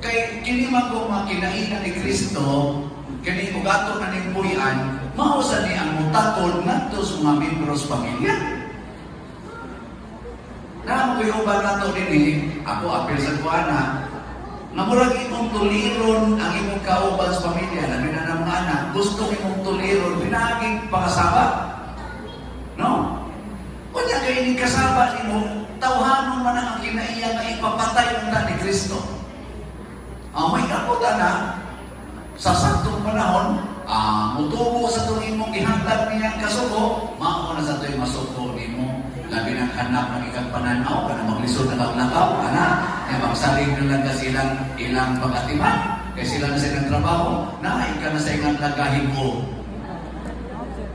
kay kini man ko makinaina ni Kristo kini ugato na ning puyan Mausa ni ang mutakon ngadto sa mga membros pamilya. Na mo yung uban nato dinhi, ako apil sa kuana, na murag imong tuliron ang imong kauban sa pamilya, labi na ng mga anak, gusto imong tuliron, pinaging pangasaba. No? Kunya kayo ni kasaba nimo, tawhanon man ang kinaiya nga ipapatay ang ni Kristo. May kaputan na, sa saktong panahon, mutubo sa itong imong gihantag niyang kasuko, mao na sa ito'y masuko nimo. Labi ng hanap ng ikang pananaw, ka na maglisod na maglakaw, na magsaling na lang kasi ilang pag-atiman, kasi sila na sa ilang trabaho, na ika na sa ilang lagahin mo.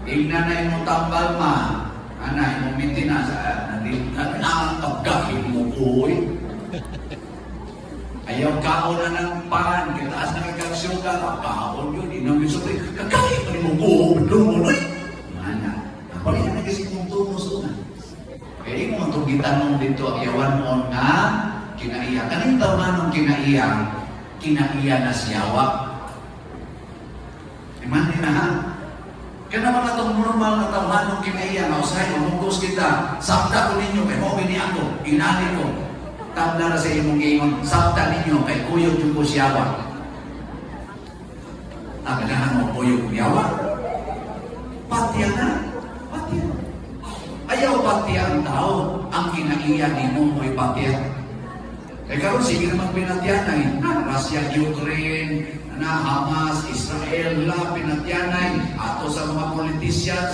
Igna na imong tambal ma, imong maintenance, ang paggahin mo, uy. Ayaw kaon na ng pan, kitaas na kagkaksyon ka, kaon yun, inang sobre, kakain pa rin mo buong lumunoy. Mana, balik na kasi kung tumos na. Kaya mo itong gitanong dito, ayawan mo nga, kinaiya. Kaning tawanan ng kinaiya na siyawa. Imani na ha? Kaya naman na itong normal na tawanan ng kinaiya, na usahay, mamugos kita, sabta ko ninyo, kay mo bini ako, inali ko. Tabla na sa imong ingon, sabta ninyo kay kuyog yung kusyawa. Ganahan mo kuyog yawa? Patya na. Patya. Ayaw patya ang tao. Ang kinaiya nimo mo'y patya. Kaya karon sige naman pinatyanay. Russia, Ukraine, Hamas, Israel, pinatyanay. Ato sa mga politicians,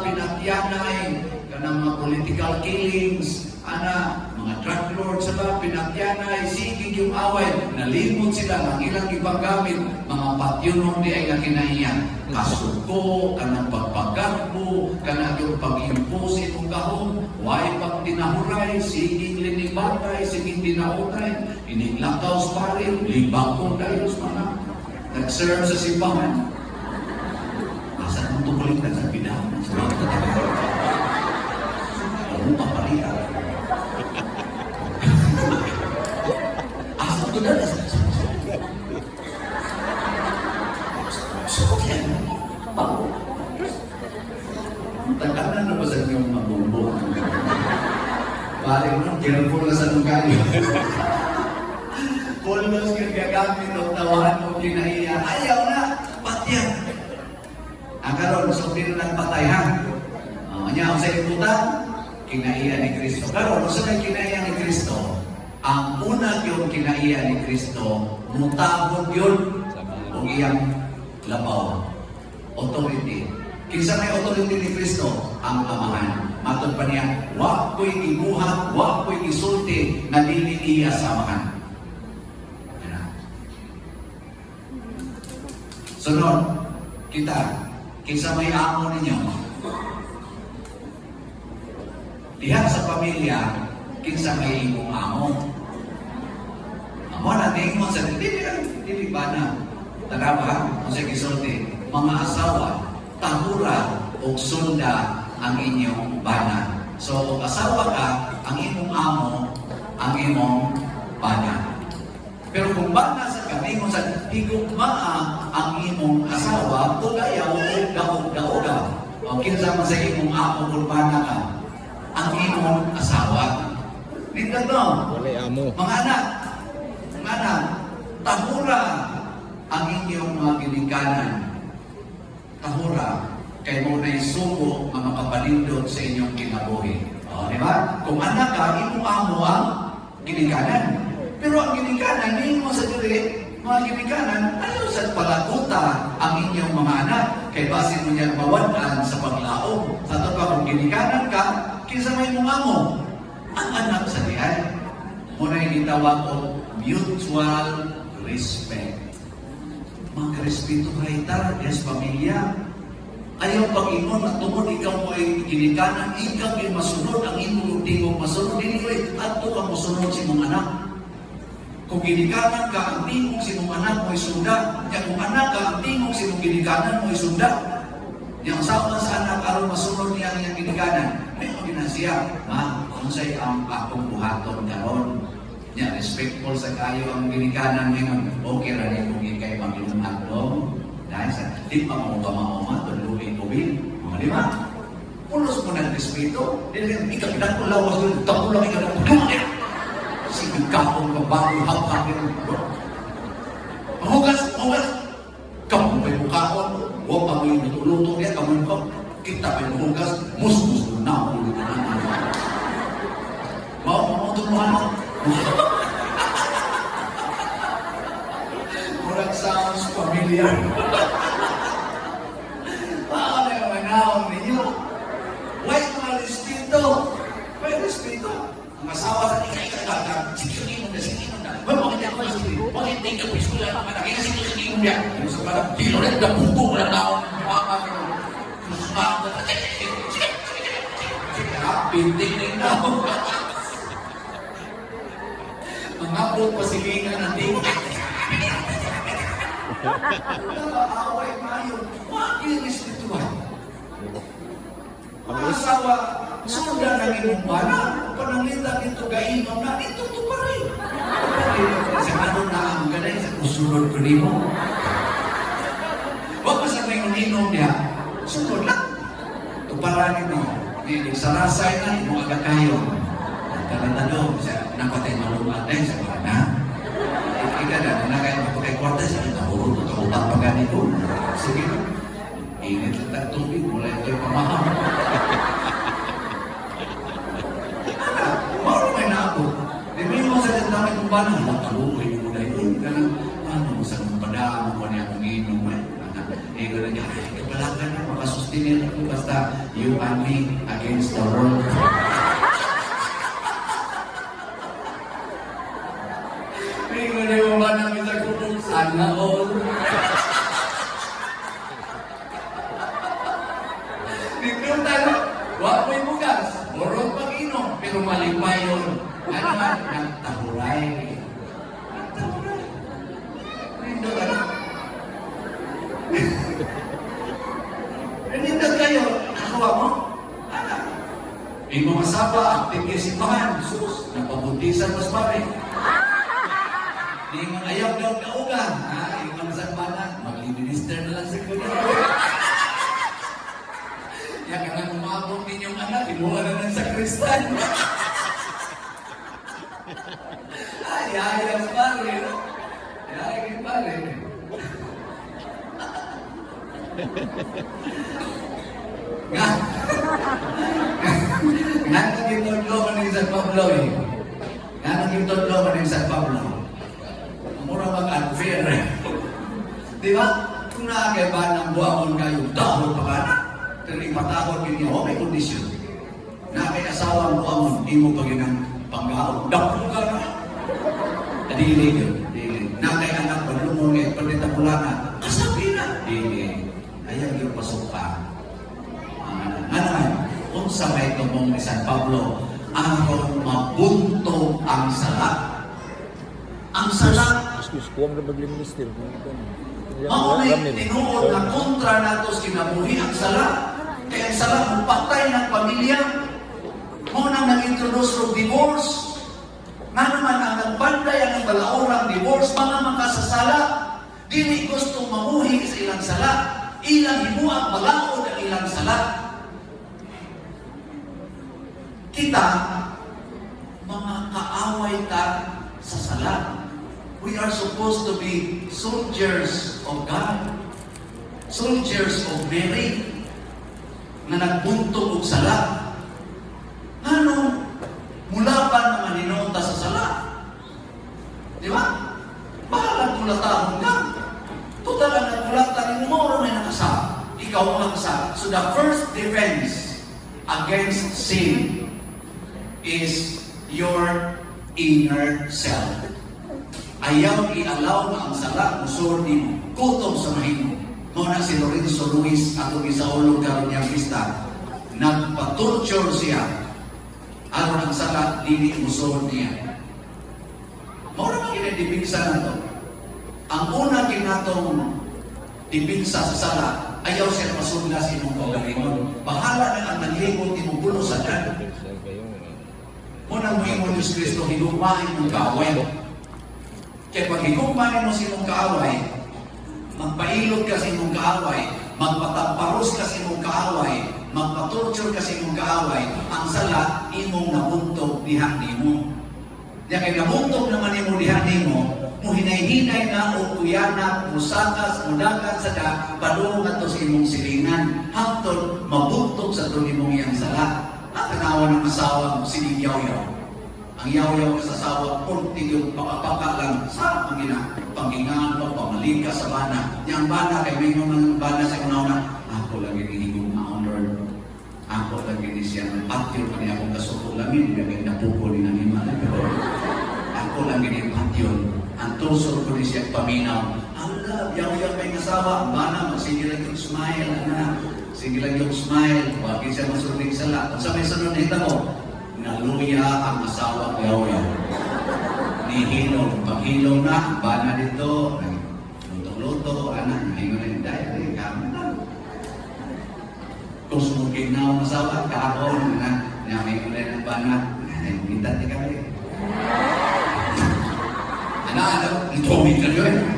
pinatyanay. Kanang mga political killings, mga drug lords sila, pinatyanay, sigig yung away, nalimot sila ng ilang ibang gamit, mga patyunong di ay nakinahiyan. Kasuko, kanang pagpagagbo, kanang yung pag-impose itong kahong, way pag tinahuray, sigig linibagay, sigig tinahuray, iniglakaw sa parin, libang kong dahil sa mga nag-serve sa simbahan. Asan mong tumulitan sa bidahan? Sa mga tatapos. Ano papalitan? Ito na lang. Sukot yan. Takanan na ba sa inyong mabumbo? Paring nung, careful na sa nungkayo. Kuldos yung gagamit o tawahan mo kinaiya. Ayaw na, patyan. Ang karoon, gusto din lang patayan. Kanya, sa ibutan, kinaiya ni Kristo. Karoon, gusto na kinaiya ni Kristo. Ang una yung kinaiya ni Kristo, mutabog yun o iyang labaw. Authority. Kinsa may authority ni Kristo? Ang amahan. Matod pa niya, wak ko'y ibuhat, wak ko'y isulti, na dili iya sa amahan. Sunod, kinsa may amo ninyo? Diha sa pamilya, kinsa may imong amo? Amo na tingin sa dili ba na? Tanawa, kung sa gisulti, mga asawa, tahura o sunda ang inyong bana. So, kung asawa ka, ang imong amo, ang imong bana. Pero kung bana sa kaningon sa higugmaa ang imong asawa, tugayaw o daog-daoga. O kinsa man sa imong amo kung bana ka, ang imong asawa. Nindot no? Mga anak, tahura ang inyong mga ginikanan. Tahura, kay mo na isugo mga kabalindot sa inyong kinabuhi. Di ba? Kung anak ka, imong amo ang ginikanan. Pero ang ginikanan, hindi mo sa dili, mga ginikanan, ayaw sa palakuta ang inyong mga anak. Kay basin mo niyan mawanan sa paglaom. Sa ito pa, kung ginikanan ka, kinsa may mong amo? Ang anak sa diyan. Muna yung itawag o mutual respect. Mag-respeto kayo yes, pamilya. Ayaw pag-ingon at tungkol ikaw mo ay ginikanan, ikaw ay masunod, ang imong tingong masunod. Hindi ko at ito ang masunod si mong anak. Kung ginikanan ka, ang tingong si mong anak mo ay sunda. Kaya kung anak ka, ang tingong si mong ginikanan mo ay sunda. Yang sama sa anak, aron masunod niya ang ginikanan. May na siya, kung sa'yo ang akong buhaton karon. Yan, respectful sa kayo ang ginikanan ngayon. Okay, rin kung ikay maglumag doon. Dahil sa di pa mo ba mauma, ubin. Mga lima. Pulos mo ng respeto. Ikapitan ko lawas yun. Tapo lang ikaw ng pagkakas. Sige kapong babae, hap-hap yun. Mahugas. Kamu may mukhaon. Huwag pa mo yung luto niya. Kamu ko. Kita may mahugas. Mus na. Mau tulungan mo. Murag sounds familiar. Paano yung manahon ninyo? Why mga respeto? May respeto. Ang asawa sa ikay-ikay-ikay. Sige-sige mo na. Bakit ako sige? Bakit hindi ka pisko lang naman? Sige-sige mo niya. Yung sa parang pilo rin, naputo mo na tao. Pinting rin na ako. Mga po pasilingan ng tingin. Away tayo. Makinis nituan. Ang asawa, sundan na ginong bala. Panangitan ito gainom na, ito pa rin. Sa ano na ang ganay, sa kusunod ko rin mo. Huwag pa sa may uninom niya, sunod lang. Tuparanin mo. Sa rasay na, mo agad kayo. Karantado, nakotay malumatay sa bana. Ika na kayo mapagay kwarta sa itahurot, kautak pa ganito. Sige, ingat lang tubig, mula ito yung pamaham. Mauro may naabot. Di ba yung sa namin kung bana, matalukoy mo na yun. Ganang, ano, sa padaan mo niya kung inom mo. Ganang niya, kapalagan na, makasustinir ako, basta you and me against the world. Hindi mo ba namin sa kutong sana all? Dito tayo, wag mo'y bugas, orong pag-inom, pero malipay yun. Ano man, nagtahuray. Hindi ano? Hindi kayo, nakawa mo? May mga sapa, aktive kayo simbahan, sus, napabuntisan mas pare. Di mga ayaw daw kaugan. Yung sa banan, mag-minister na lang sa kuya. Yan ka lang umabot ninyong anak, ibuha na lang sa kristal. Ayos pare. Ayos pare. Nga. Nga nang itodlo ka ng San Pablo eh. Nga nang itodlo ka ng San Pablo. Mura mag-unfair eh. Di ba? Kung nakakaiba ng buwan kayo, dahol pa ka na. Pero ipatahol ninyo, may kondisyon. Nakakaiasawa ang buwan, hindi mo pa ginang panggaon. Dahol ka na. Dili yun. Nakakaianak pa, lumungit, palitabulana. Kasabi na. Dili. Ayaw yung pasok pa. Ano kung sa may tumong ni San Pablo, aron mabunto ang sala. Ang sala, maunay tinuod na kontra nato sa kinabuhi ang sala. Kaya ang sala, magpatay ng pamilya. Muna nag-introduce ng divorce. Nga naman ang nagbanday ang balaurang divorce, mga makasasala. Dili gustong mamuhi sa ilang sala. Ilang himuang balaod ang ilang sala. Kita, mga kaaway ka sa sala. We are supposed to be soldiers of God. Soldiers of Mary na nagbuntog og sala. Ano? Mula pa naman ninunta sa sala. Di ba? Bahalag mulatahon ka. Total ang nagmulatan mo may nakasa. Ikaw ang nakasa. So the first defense against sin is your inner self. Ayaw i-allow na ang sala musor ni mo. Kutong sa mahimo. Muna si Lorenzo Luis ato gisaulog karon niyang pista. Nagpa-torture siya. Aron ang sala dili musor niya. Muna man kinadipinsa na to. Ang una kinatong dipinsa sa sala, ayaw siya masugla sa imong kaugalingon. Bahala na ang naglimot imong pulo sa dyan. Muna mo imong Diyos Kristo, higumahin mong kaaway. Kaya pag higumahin mo sa imong kaaway, magpailog ka sa imong kaaway, magpatamparos kasi mong kaaway, magpatorture kasi mong kaaway, ang sala, imong nabuntog diha nimo. Diya kay nabuntog naman imo diha nimo, mo hinay-hinay na o kuyana, musakas, mudagan sa da, padung ato sa imong silingan, hangtod mabuntog sa ito imong iyang sala. At tanawa ng asawa mo, sining yaw-yaw. Ang yaw-yaw sa asawa, puntig yung pakapaka lang, sa panggingan mo, pamalika sa bana. Yang bana, kay may mga bana sa una-una, ako lang inihigong na Lord. Ako lang siya ng patio, kani akong kasukulamin, may napupo ni animal. Ako lang patio. Ang tusok ko ni siya paminaw. Allah, yaw-yaw may asawa, ang bana, magsige lang yung smile, anak. Sige lang yung smile, bakit siya masuling sala. Kung sa may sunod na hita mo, naluya ang asawa yaw-yaw. Nihilong, paghilong na, bana dito, luto-luto, anak, hingon na yung diary, kami na. Kung sumugin na ang asawa, kaakon, may kulay ng bana, minta di kami. Anak, itumig ka yun.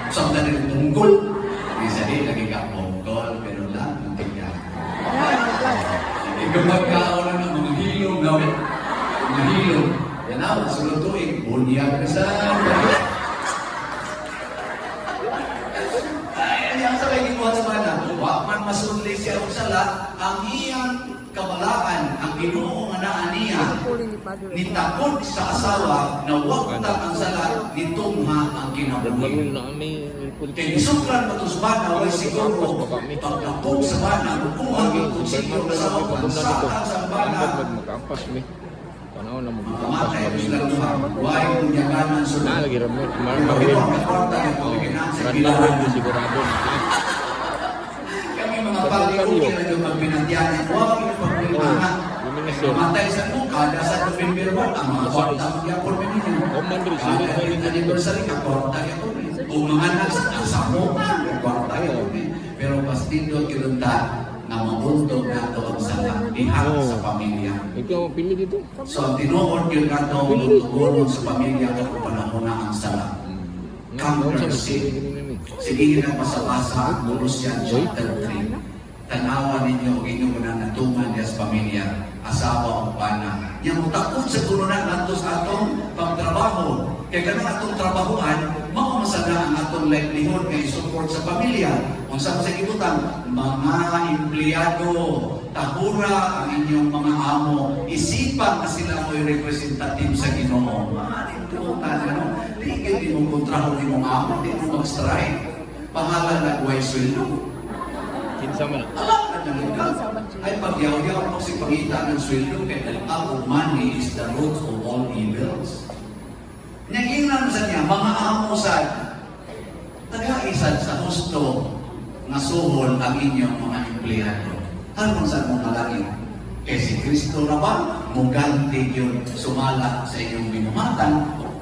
Saan na rin tungkol? Isa din, lagi ka tungkol, pero lang, ikaw magkaon na ng mga hilong na mga hilong. Yan na, masulog tuwing. Bunyag na sa ay, ang sabay gibuhat sa bana. Wakman masudli siya o sala, ang iyang kabalaan, ang Ginoo nga naa niya, nitakod sa asawa na wakta ang sala, nitungha ang kinabuhi. Kaya isuklan mo ito sa bana, way siguro, pagkapog sa bana, kukuha yung kutsilyo sa awan, saka sa bana, mamatay ang sila luha, way kunyaganan sa luha. Ito ang kwarta ng pagkikinan sa kilahan. Kami mga pagkikukin na yung magpinantiyanan, huwag yung pagpilimanan. Mamatay sa luha, sa November 1, ang mga kwarta magyapon ninyo. Kada anniversary, ang kwarta yapon. Kung mga nasa mo, kwarta yun. Pero pastindot kilunta na mabuntog na ito ang salang diha sa pamilya. Ikaw, pili dito. So, ang tinuod yun na ito, tugurong sa pamilya ito kung panahon na ang salang. Conquer sin. Sige na pasabasa, Colossians chapter 3. Tanawa ninyo, inyong na natungan niya sa pamilya, asawa o pana. Yang utakot sa kununan nato sa atong pagtrabaho. Kaya ganun atong trabahoan, maumasada ang atong livelihood kay support sa pamilya. Kung saan sa ibutang, mga empleyado, tahura ang inyong mga amo, isipan na sila mo'y representative sa Ginoo. Maaring tuutan, ano? Di mo kontraho ni mong amo, di mo mag-strike. Pangalan na buhay sweldo. Kinsa man. Alam na nalingkag. Ay pagyaw-yaw mo si pangita ng sweldo kay the love of money is the root of all evils. Nagingnan sa niya, mga amo sa taga-isad sa husto na suhol ang inyong mga empleyado. Ano sa mga langit? Kaya si Kristo na ba, muganti yun sumala sa inyong binumatan,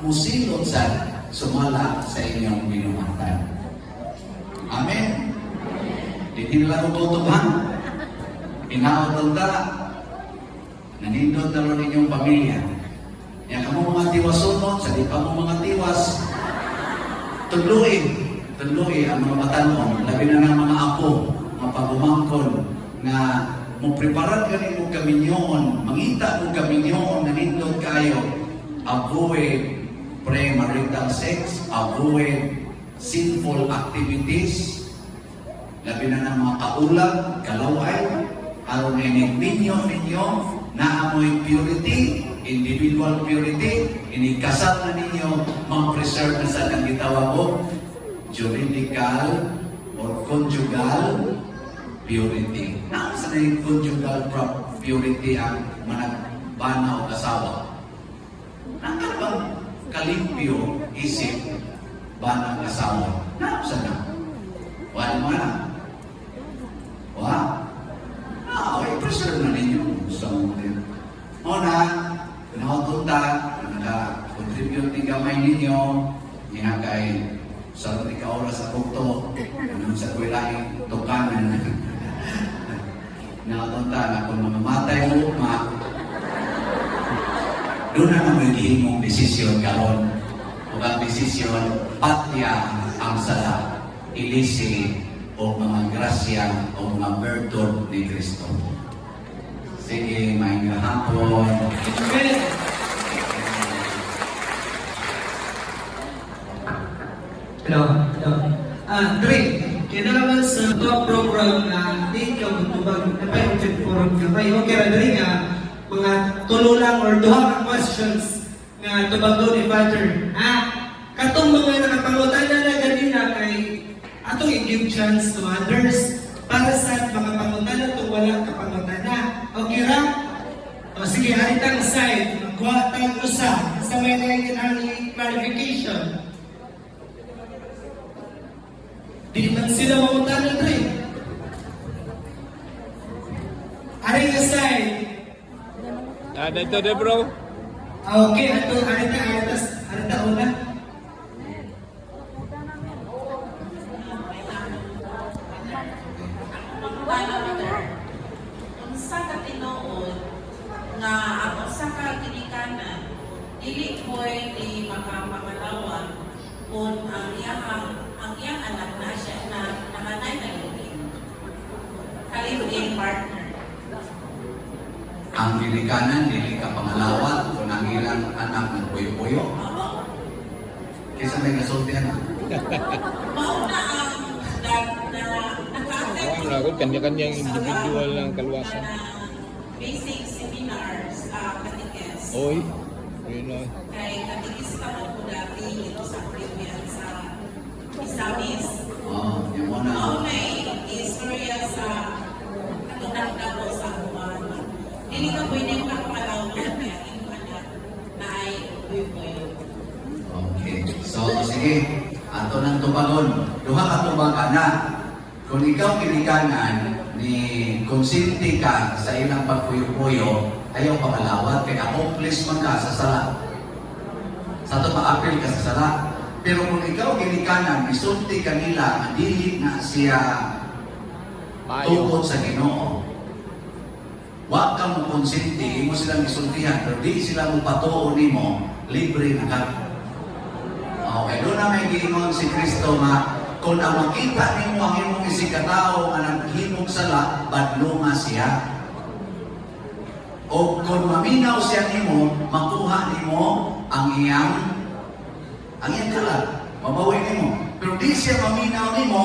musilot sa sumala sa inyong binumatan. Amen. Hindi nila tututuhan. Inaotong ka, nanindot na rin inyong pamilya. Yan ka mo mga tiwasunod, sa di pa mo mga tiwas, tudluin ang mga batanon, labi na ng mga apo, mga pagumangkon, na mo preparat ka rin mo kaminyon, mangita mo kaminyon, nanindot kayo, avoid premarital sex, avoid sinful activities, labi na ng mga kaulag, kalaway, aron na ninyo na amoy purity, individual purity, inikasal na ninyo, ma-preserve na sa nang gitawag ko, juridical or conjugal purity. Nasa na yung conjugal purity ang managbana o kasawa? Nakabang kalimpyo isip ba ng kasawa? Nasa na? Wala mo na. I-preserve na ninyo. So, una, pinahotunta, naka-contribute ng gamay ninyo, nga kay sa oras sa pukto, anong sa kuwilaing tukanan. Pinahotunta na kung mamamatay mo, doon na naman hihimong desisyon karon. Kung ang desisyon, patya ang sala, ilisi, o o mga grasya o mga bertod ni Kristo. Sige, maayong hapon. Hello. Dre, kaya naman sa top program na di ka matubag na pa-object forum ka pa. Okay ra Dre nga mga tulo lang or duha ka questions nga tubag ni Father. Katong mga nakapangutana na ganina kay atong i-give chance to others para sa mga pangutana to wala ka pangutana. Okay ra? O sige, haritang side, magkuha tayong usa sa may nangyayin clarification. Di man sila mamutanan rin. Aray na side. Dito de bro. Okay, arita una. Kung sa katinood nga ako sa kaginikanan, dili ko'y di makamangalawan kung ang iyang anak na siya na nakanay na live-in partner. Ang ginikanan, dili ka pangalawat kung ang ilang anak ng puyo-puyo. Kaysa may kasultihan na. Mauna ang naka-attend Ako, kanya-kanyang individual ng kaluwasan. basic seminars, cateches. Oy, yun na. Kay cateches ka mo dati ito sa Caribbean sa Isamis. Yung muna. May istorya sa katutang ko sa Juan. Hindi ka pwedeng makakalawan kaya yung anak na ay buyo-buyo. Okay. So, sige. Ato ng tubagon. Duha ka tubagan na. Kung ikaw kinikanan ni konsinti ka sa ilang pagpuyo-puyo, ayaw pamalawat kay accomplish man ka sa sala. Sa ito ma-appeal ka sa sala. Pero kung ikaw kinikanan, isulti ka nila, madili na siya tungkol sa Ginoo. Huwag ka mo konsinti, mo silang isultihan, pero di sila mo patuon nimo, libre na ka. Okay, doon na may giingon si Kristo nga, kung ang makita nimo ang imong isikatao nga naghimog sala, badlunga siya. O kung maminaw siya nimo, makuha nimo ang iyang kalat, mabawi nimo. Pero di siya maminaw nimo,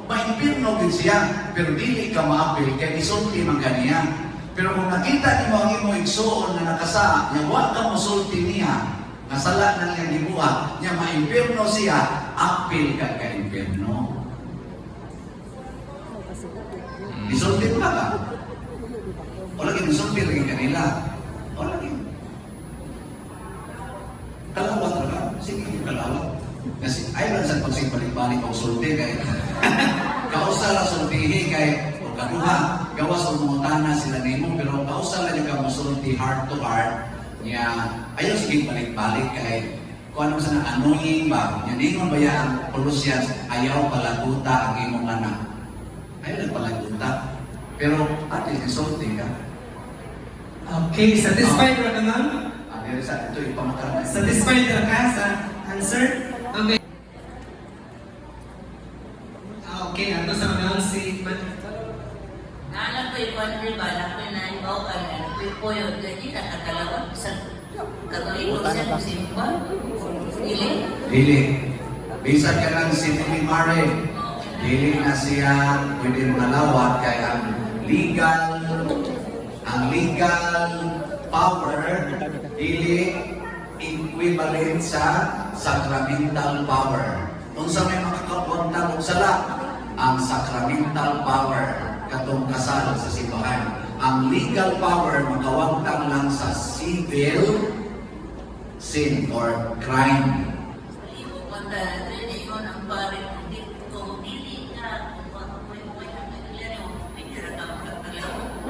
maimpirno din siya, pero dili ka maapil, kaya isulti man kaniya. Pero kung nakita nimo ang imong igsuon na nakasa, nga wa ka mosulti niya, nasala na niyang gibuhat, niya maimpirno siya, apil ka ka-impirno. Isulti ba ka? O lagi isulti lagi kanila. O lagi. Kalawat na ka? Sige, kalawat. Kasi ayaw sa pagsibalik-balik o sulti kay kausala sultihi kay o kaduha, gawas o mungutana sila nimo, pero kausala niya ka musulti heart to heart niya, ayaw sige balik-balik kay kung ano sa annoying ba, yan ingon ba yan, Colossians, ayaw palaguta ang imong anak. Ayaw nagpalaguta. Pero at least insulting ka. Okay, satisfied ra ka ma'am? Ito ipamakaran. Satisfied ra ka sa answer? Okay. Okay, ato sa announcement. Anak ko yung kontriban, ako na ibaw ka na, puyo, jadi nakakalawat sa kagalikot siya ng simba. Dili. Bisan ka ng City Mare, dili na siya pwede malawat kaya ang legal power dili equivalent sa sacramental power. Kung sa may makakapunta kung sala, ang sacramental power katong kasal sa simbahan. Ang legal power makawagtang lang sa civil sin or crime.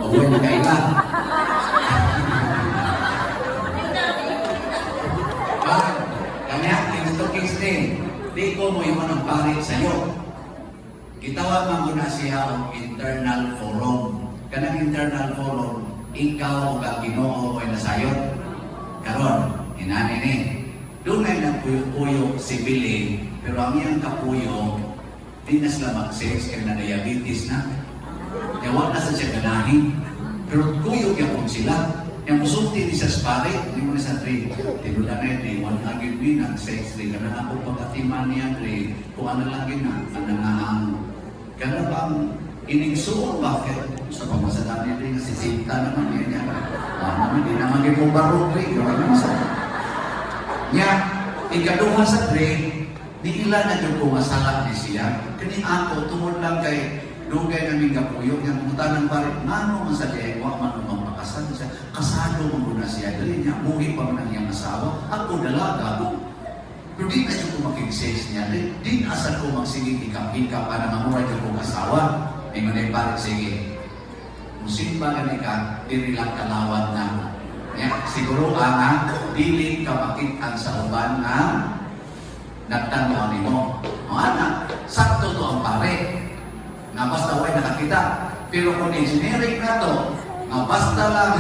Huwag na kailan. Kanya, gusto kistin, di ko mo iwan ang parit sa'yo. Itawag man ko na siya ang internal forum. Kanang internal forum, ikaw o Ginoo mo'y nasayot. Karon, inani ni. Doon ay nagpuyo-puyo si Billy, pero ang iyang kapuyo, di na sila mag-sex kaya na diabetes na. Kaya wala na sa siya ganahin. Pero kuyog yung kung sila. Yang musulti ni sa spare, di mo na sa trade. Di mo na di one agad din ang sex trade. Kana ako pagkatiman niya trade. Kung ano lang yun na, ang kana bang iningsuon bakit? Sa pamasadami rin, si Sinta naman yan yan. Hindi naman yung mong barong trade. Nya, ikaduha sa trade, di ilan na yung pumasala ni siya. Kani ako, tungod lang kay dugay namin kapuyok, yung pumunta ng pare, mano man sa diya, wak man umang makasal siya, kasado mo muna siya, dali niya, buhi pa man ang iyang asawa, ako dalaga ko. Pero di na yung kumakig-sex niya, di na asan ko magsiging hikap-hikap para mamura yung kong asawa. May manay pare, sige, kung simba ka ka, dili lang kalawad na. Siguro nga, dili ka makitaan sa uban na nagtanaw ni mo. O anak, sakto to ang pare. Nga basta huwag nakakita. Pero kung engineering na to, nga basta lang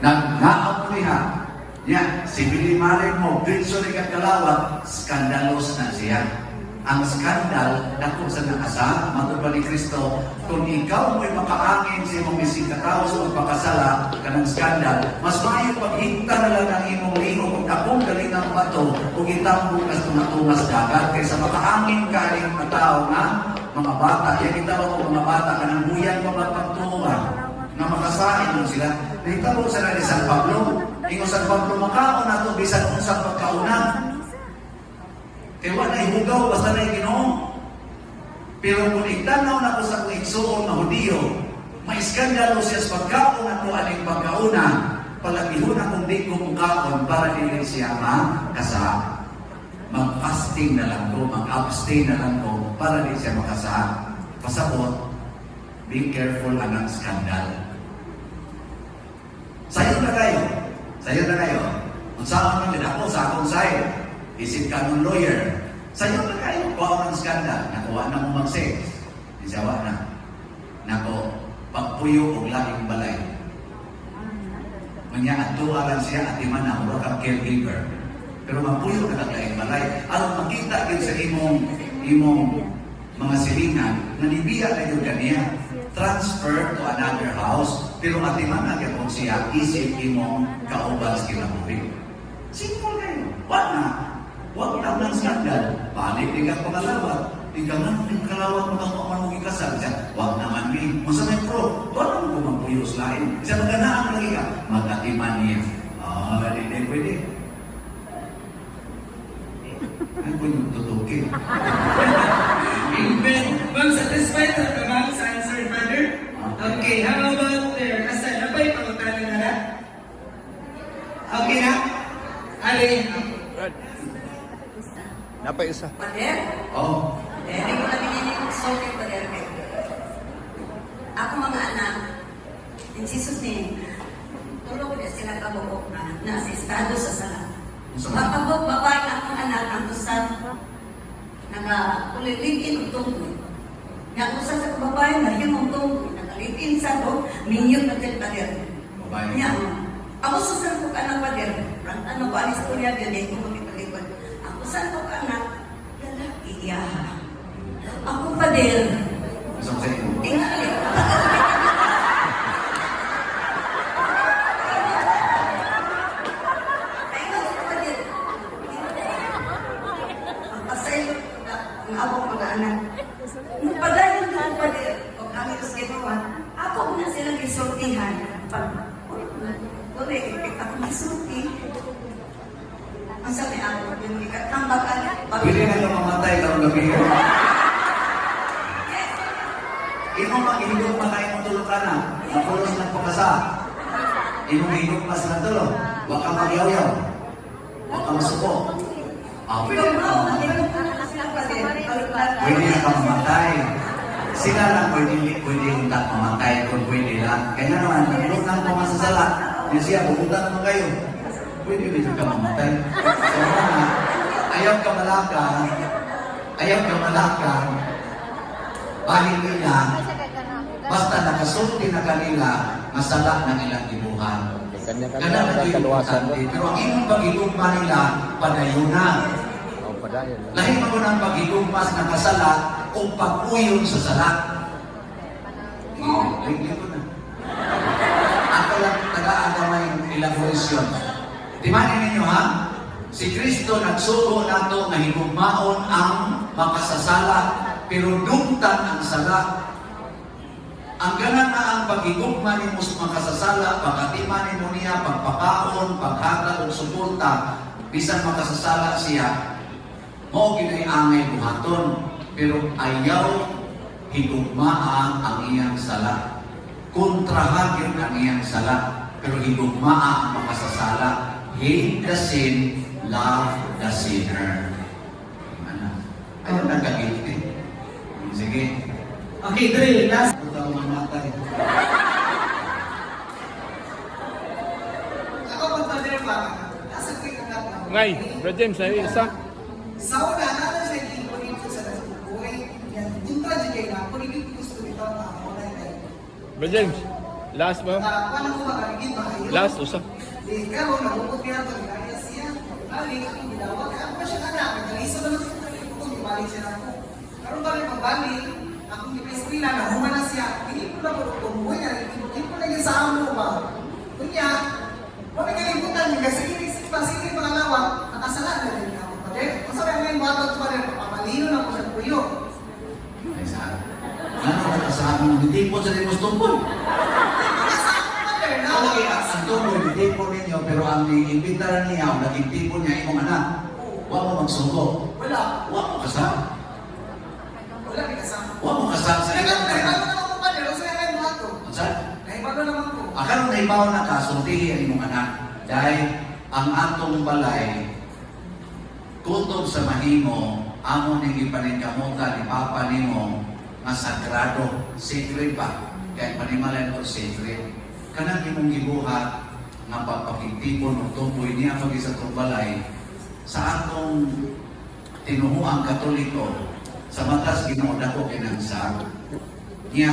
nag-naapuliha. Yan, si Billy Mare mo, Gritso rin kalawat, skandalos na siya. Ang skandal, dako sa nakasa, matubal ni Kristo, kung ikaw mo'y makaangin sa imong mising katao sa magpakasala, kanang skandal, mas maayo paghinta na lang ang imong liho kung akong galing ang bato, kung itambong kas tumatungas dagat, kaysa makaangin ka rin matao na mga bata, yan itawag ko mga bata, kanang buyan pa magpagtuwa, na makasain mo sila. Nahitawag sa na ni San Pablo, ingo San Pablo, makaon na ito, bisan unsang pagkauna. Kaya wala ihugaw, basta na Ginoo. Pero kung itanaw na ko sa kong igsuon na Hudiyo, may iskandalo siya sa pagkaon na ko aning pagkauna, palagihon akong di ko mukaon para dili siya makasa. Mag-fasting na lang ko, mag-abstain na lang ko para di siya makasa. Pasabot, be careful anang skandal. Sayo na kayo. Sayo na kayo. Kung saan man din ako sa akong side, isip ka ng lawyer. Sa'yo na kayo, kuha ng skandal. Nakuha na mo mag-sex. Isawa na. Nako, pagpuyo o laging balay. Manya atua lang siya at iman na mura kang caregiver. Pero magpuyo na kaglaing balay. Alam makita din sa imong mga silingan, nanibiya na yun kaniya. Transfer to another house. Pero at iman na kaya kung siya, isip imong kaubal sa kinabuhi. Simple kayo. Wala na. Huwag lang ng skandal. Balik din ka pangalawat. Ikaw na, yung kalawat mo kang mamanong ikasal. Huwag naman ni. Masamay pro, huwag naman kung magpuyos lain. Isa maganaan lagi ka. Magkatiman niya. Hindi pwede. Ano po yung tutukin? Amen. Ma'am, satisfied na ka ma'am sa answer, Father? Okay, how about there? Asa na ba yung pangutanan na na? Okay na? Ali? Napa isa? Pader? Oo. Hindi ko namin ini-solve Pader kayo. Ako mga anak, in Jesus' name, tulog na sila kabuok na asistado sa sala. Kapag babae na akong anak, ang tusad, naka-ulilipin ang tungkol. Nga tusad sa babae na yung tungkol, nakalipin sa ko, minyong na din Pader. Babae? Ako susal ko ka ng Pader. Ano ko ang istorya yun, hindi ko magkitalikod. Saan ko ka anak? Lalaki iyaha. Ako pa din. Gusto ko sa iyo? Tingali. Ako pa din. Magpasayo ang awang mga anak. Padayon ko pa din. O kami ko sa ginawa. Ako na silang isultihan. Ako isulti. Ang sabi ako, yung ikatambakan. Pwede na yung mamatay ng gabi. Inong makain mo tulog ka na. Napulos ng pagkasa. Inong higog mas na tulog. Huwag kang magyaw-yaw. Huwag kang masuko. Pwede na kang mamatay. Sila lang pwede yung tak mamatay kung pwede lang. Kaya naman, nagulog ng pumasasala. Yung siya, bukutan naman kayo. Pwede rin ka mamatay. So, ayaw ka malaka, bahil nila, basta nakasulti na kanila, masala ng ilang ibuhan. Ganun na ito yung importante. Pero ang inyong pag-ilugma nila, padayon na. Lahi mo ng paghigugmas ng kasala o pag-uyon sa sala. Tingnan ko na. Ako lang taga-agamay ng ilang version. Timanin ninyo ha? Si Kristo nagsugo nato na higugmaon ang makasasala, pero dugtan ang sala. Ang ganan na ang paghigugma ni Mus makasasala, pagkatiman mo niya, pagpakaon, paghatag o suporta, bisan makasasala siya, mo ginay-angay buhaton, pero ayaw higugmaan ang iyang sala. Kontrahan yun ang iyang sala, pero higugmaan ang makasasala. Hate the sin, love the sinner. Ayaw nagkagilty. Sige. Okay, Dre, last. Ako mamatay. Ako magtadre pa. Nasa quick ang lahat. Ngay, Bro James, ay isa. Sa una, natin sa iting ko dito sa nasubuhay. Yan, tuntra dyan kayo na. Kung hindi gusto ito na ako na kayo. Bro James, last mo. Paano ko makarigid ba kayo? Last, usa. Di, karo, nabukot niya ito. Kaya siya, balik, ang ginawa. Kaya ako pa siya anak. Nagaliso na lang siya kung ibalik siya na ako. Karoon balik magbalik. Akong ipeskwila na, humana siya. Hindi ko na po tumuhay na. Hindi ko na yung sa amo ba? Kunya, kung may kalimutan niya, kasi sige pangalawa, nakasalan na rin ako. Kung sabi ang ngayon, batot pa rin, pamalino na po sa puyo. Ay saan? Ano ka sa amin? Hindi po sa limos tumpol. Okay, ang tumpol, hindi po ninyo, pero ang iimbitaran niya, ang naging tipo niya, imong anak. Huwag mo magsugo. Wala. Huwag mo kasama. Wala, may kasama. Huwag mo kasama sa Nahibago naman po pa rin, kasi ngayon mo ato. Saan? Nahibago naman po. Akala na ibaw na ka, sultihi ang imong anak. Dahil ang atong balay, kutob sa mahimo, amo ning ipaningkamutan ni Papa nimo nga sagrado, sacred pa. Kaya panimalan ko sacred. Kanang imong gibuhat nga pagpakitipon o tumboy niya pag isa itong balay sa atong tinuhuang Katoliko sa matas ginoda ko kinansag niya.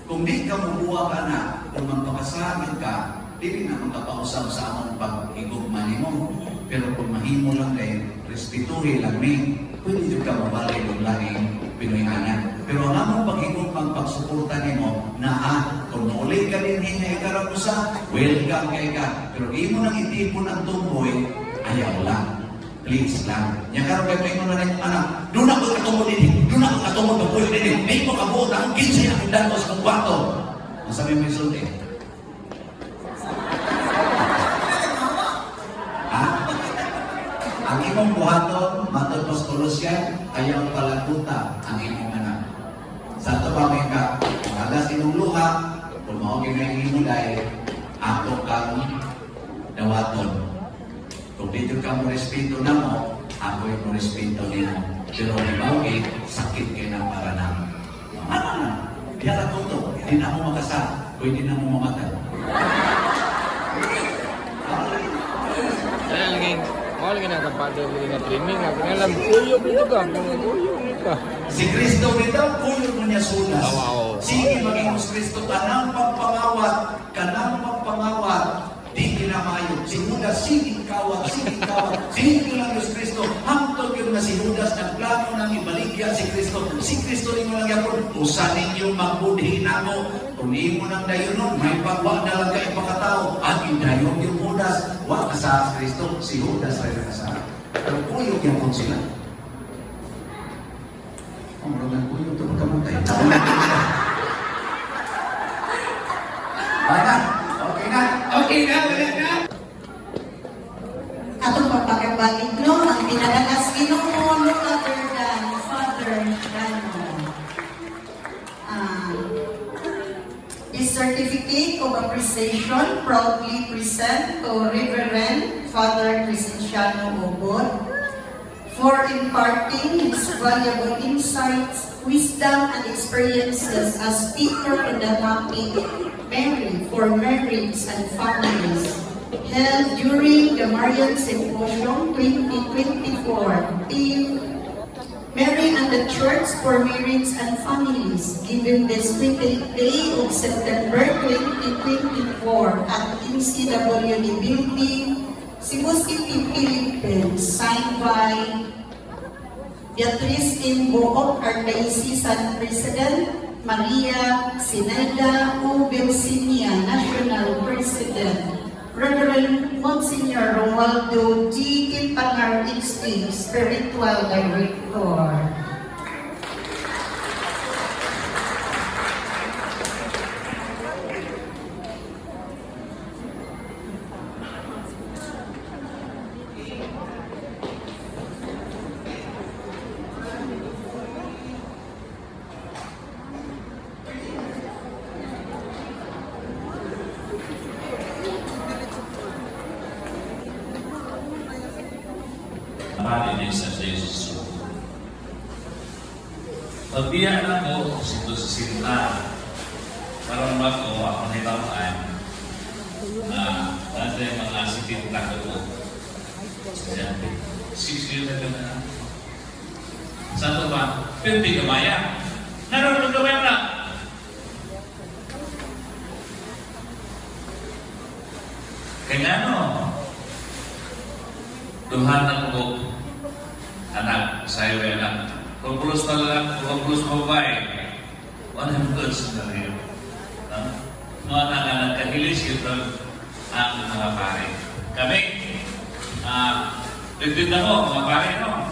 Kung di ka mabuha ka na, kung magpapasagin ka, dili na magkapausap sa among paghigugma nimo. Pero kung mahimo lang kayo, respetuhin lang ni, pwede dito ka mabalay ng lahing Pinoyanan. Pero ang among paghigugma, pagsuporta nimo, na kung naulit ka din hinay karapusa, welcome kay ka. Pero di mo nang itipon ang tumboy, ayaw lang. Please lang. Nya karon kay may mo na rin anak, doon ako katungod din, doon ako katungod ng puyo din, may mo kabuot ang kinsa yung pindan mo sa kong kwarto. Ang sabi mo yung sulti. Ha? Ang imong buhaton, matod pa sa Kolosyan, ayaw palaguta ang imong anak. Sa ito pa may ka, alas imong luha, kung maugin na yung imulay, ako kang dawaton. Kung dito ka mo respeto na mo, ako yung mo respeto nila. Pero ibawin, sakit kayo ng paranam. Ano na? Kaya ko to, hindi na ako makasal, pwede na mo mamatay. Kaya laging, mga laging nakapadal laging na training. Ako nga lang, kuyog nito ka. Kuyog nito ka. Si Kristo nito, kuyog mo niya sunas. Sige, maging Kristo, kanang pagpangawat, di kinamayo. Si Judas, sige kawat. Sige lang Diyos Kristo. Hangtod yun na si Judas, nagplano nang ibaligya si Kristo. Si Kristo rin mo lang yapon. Usanin yung magbudhi na mo. Kung di mo nang dayon nun, may pagwag na lang kayo pagkatao. At indayon yung Judas. Wag ka sa Kristo, si Judas rin ka sa. Pero kuyog yung kung sila. Ang rogan kuyog, ito magkamatay. Okay na, wala na. Atong pagpakabalik, no? Ang pinadalas Ginoo, no other than Father Dano. This certificate of appreciation proudly present to Reverend Father Crescenciano Obot for imparting his valuable insights, wisdom, and experiences as speaker in the topic Mary for Marriage and Families, held during the Marian Symposium 2024, theme Mary and the Church for Marriage and Families, given this 20th day of September 2024 at MCWD Building, Cebu City, Philippines. Philippines. Signed by Beatriz Timbook, our Diocesan President, Maria Sinelda U. Belsinia, National President, Reverend Monsignor Romualdo G. Kipangar, XT, Spiritual Director. Marinig sa Jesus. Pagbiyan ako sa sinta para ako nilawaan na dati mga sitinta ko sabi, 6 years na na. Sa ito ba? 50 kamaya. Naroon kamaya na. Kaya ano? Tuhan ako anak, saya anak. Pagpulus na lang, pagpulus babae. Walang good sa nariyo. Mga anak kahilis ito ang mga pare. Kami, nagtid ako, mga pare, no?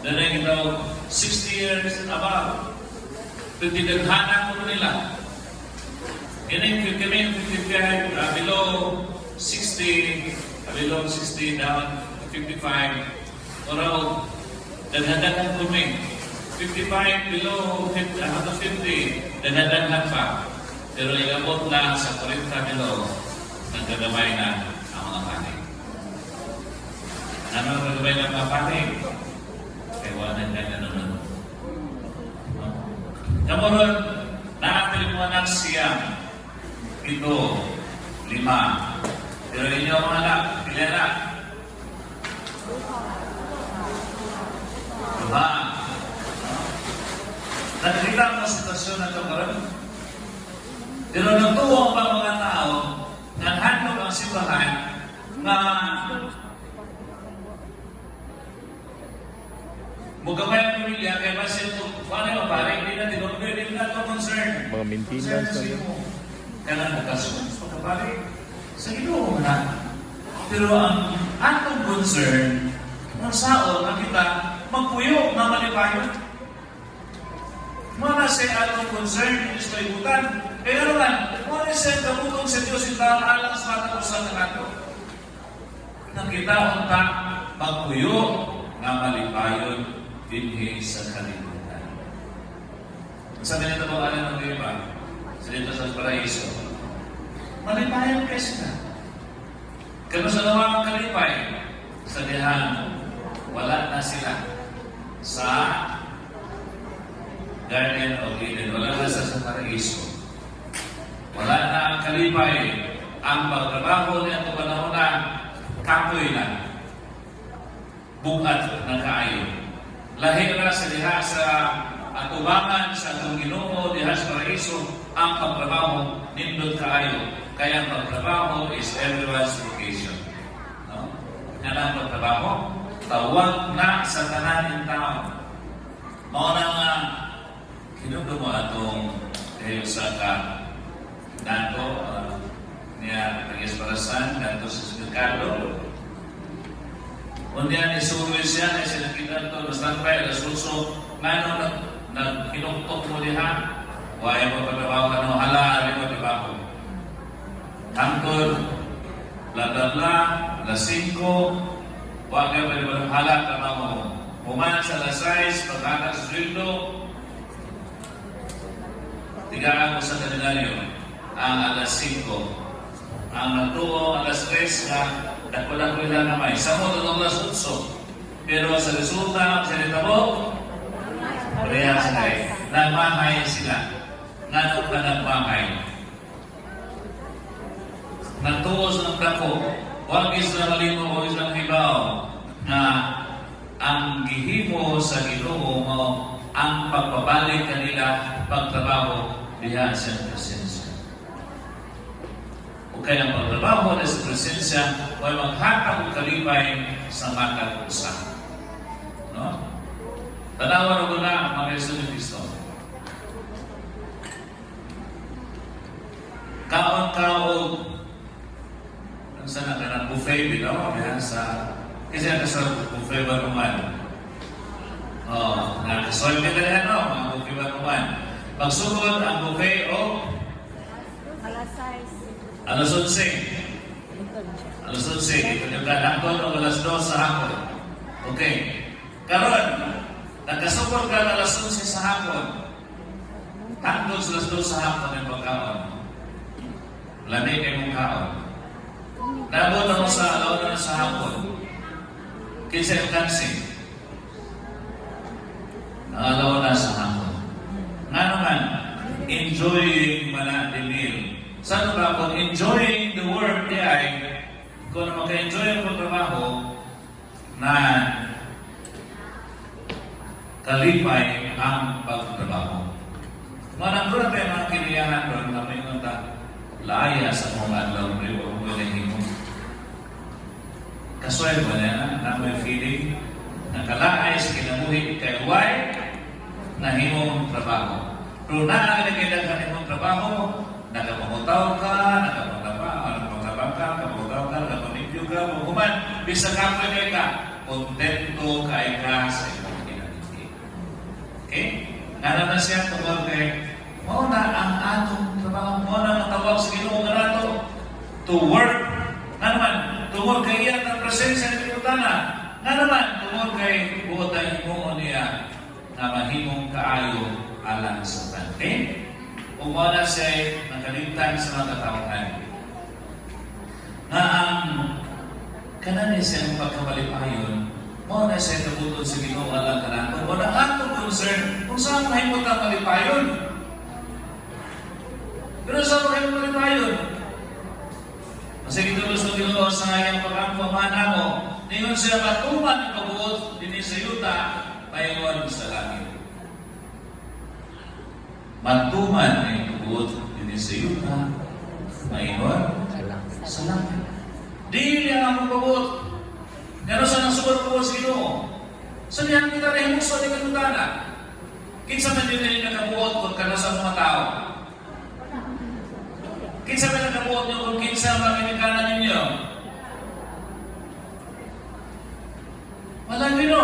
Dahil kita 60 years above. Pagtidaghanan ko nila. Kami 55, below 60, below 60, down 55, oraw, dagdagan kami. 55, below 50, dagdagan pa. Pero iabot na sa 40 below, nagkagamay na ang mga panig. Ano ang nagkagamay ng mga panig? Kaya wala na naman. Kamuron, nakatil mo anak siya, 7, 5. Pero inyo mga anak, pila na? 2. Nakikita mo ang sitwasyon na ito karoon. Pero natuwa pa mga tao na handog ang simbahan na mugamay ang pamilya kaya ba siya ito, paano yung pare, hindi na tinulog, hindi na ito concern. Mga maintenance na yun. Kaya na nagkasunod sa pare, sa Ginoo na. Pero ang atong concern, ang sao na kita magpuyo na malipayon. Mana sa atong concern, hindi sa ibutan. Kaya naman, mana sa kamutong sa Diyos, yung taong alang sa mata usan na nato. Nakita unta magpuyo na malipayon dinhi sa kalibutan. Sabi nito po, alam ng iba, sa dito sa Paraiso, malipayon kayo sila. Kano sa nawang kalipay, sa dihan, wala na sila sa Garden of Eden. Wala na sa Paraiso. Wala na ang kalipay. Ang pagtrabaho niya ito panahon na kapoy na. Bukat na kaayo. Lahi na sa diha sa atubangan sa atong Ginoo diha sa Paraiso, ang pagtrabaho nindot kaayo. Kaya ang pagtrabaho is everyone's vocation. No? Yan ang pagtrabaho. Tawag na sa tanan ng tao. Mauna nga, kinundo mo atong sa dato niya nag-esparasan, dato sa Sigurado. Undiyan isuroy siya na sinakita ito, nastampay, nasuso, ngano nagkinuktok mo diha, huwag mo pagtrabaho ka no, hala, rin mo trabaho. Tangkod, bla-bla-bla, alas 5, huwag kayo pwede halat na mga human sa alas 6, pagkakak sa sweldo, tigaan mo sa kalendaryo, ang alas 5. Ang natuo, alas 3 na dakulang ko ilang namay. Sa mo, doon alas 8. Pero sa resulta, sa nitabo, pareha sila eh. Nagmahay sila. Nanong ka nagmahay. Nagtuos ng dako. Huwag isang malino o isang hibaw na ang gihimo sa Ginoo mo ang pagpabalik kanila pagtrabaho diha sa presensya. O kaya ang pagtrabaho na sa presensya ay maghatag ka kalipay sa matag usa. No? Tanawan ko na ang mga Yesu ni Cristo. Kaon-kaon ang sana ka ng buffet, bitaw, kaya sa kasi ang sa buffet ba naman? Nakasoy ka na yan, no? Mga buffet ba naman? Pagsugod ang buffet o alas 11. Alas 11. Ito yung kanakton o alas 2 sa hapon. Okay. Karon, nagkasugod ka alas 11 sa hapon. Hanggang sa alas 2 sa hapon yung pagkaon. Lamig kayo mong kaon. Nabot ako sa alauna na sa hapon. Kinsa yung tansing. Ang alauna sa hapon. Nga naman, enjoying mana the meal. Saan ba kung enjoying the work di ay kung maka-enjoy ang trabaho na kalipay ang pagtrabaho. Manang doon tayo mga kiniyahan doon na may ngunta laya sa mga adlaw rin o mga himo. Kasuay ba na may feeling na kalaay sa kinabuhi kay huway na himong trabaho. Pero naaalagay na ka himong trabaho, nagapamutaw ka, nagapamutaw ka, nagapamilipyo ka, magkuman, bisa ka kay ka, kontento kay ka sa iyong kinaliti. Okay? Nana na siya tungkol kay, mo na ang atong trabaho, mo na ang tawag sa Ginoo nga nato, to work. Nga naman, tungkol kay iyan ang presensya ng Pilipinas. Nga naman, tungkol kay buot ang himuon niya na mahimong kaayo alang sa tante. Umana siya nakalimtan sa mga katawhan. Na ang kanan siyang pagkamalipayon, mo na siya kabutod sa Ginoo alang kanato. O na atong concern kung saan mahimot ang malipayon. Pero saan mahimot malipayon? Kasi gitulos ng Ginoo sa ngayang pagkamamana mo, ningon siya matuman ang kabuot din sa yuta, paingon sa langit. Matuman ang kabuot din sa yuta, paingon sa langit. Dili ang kabuot. Ngano sa nasuot ko sa Ginoo? Sa diyan kita rin muso di kanutana. Kinsa man din nakabuot kung kana sa mga tao. Kinsa man nakabuot niyo kung kinsa man ginikanan ninyo. Wala gino.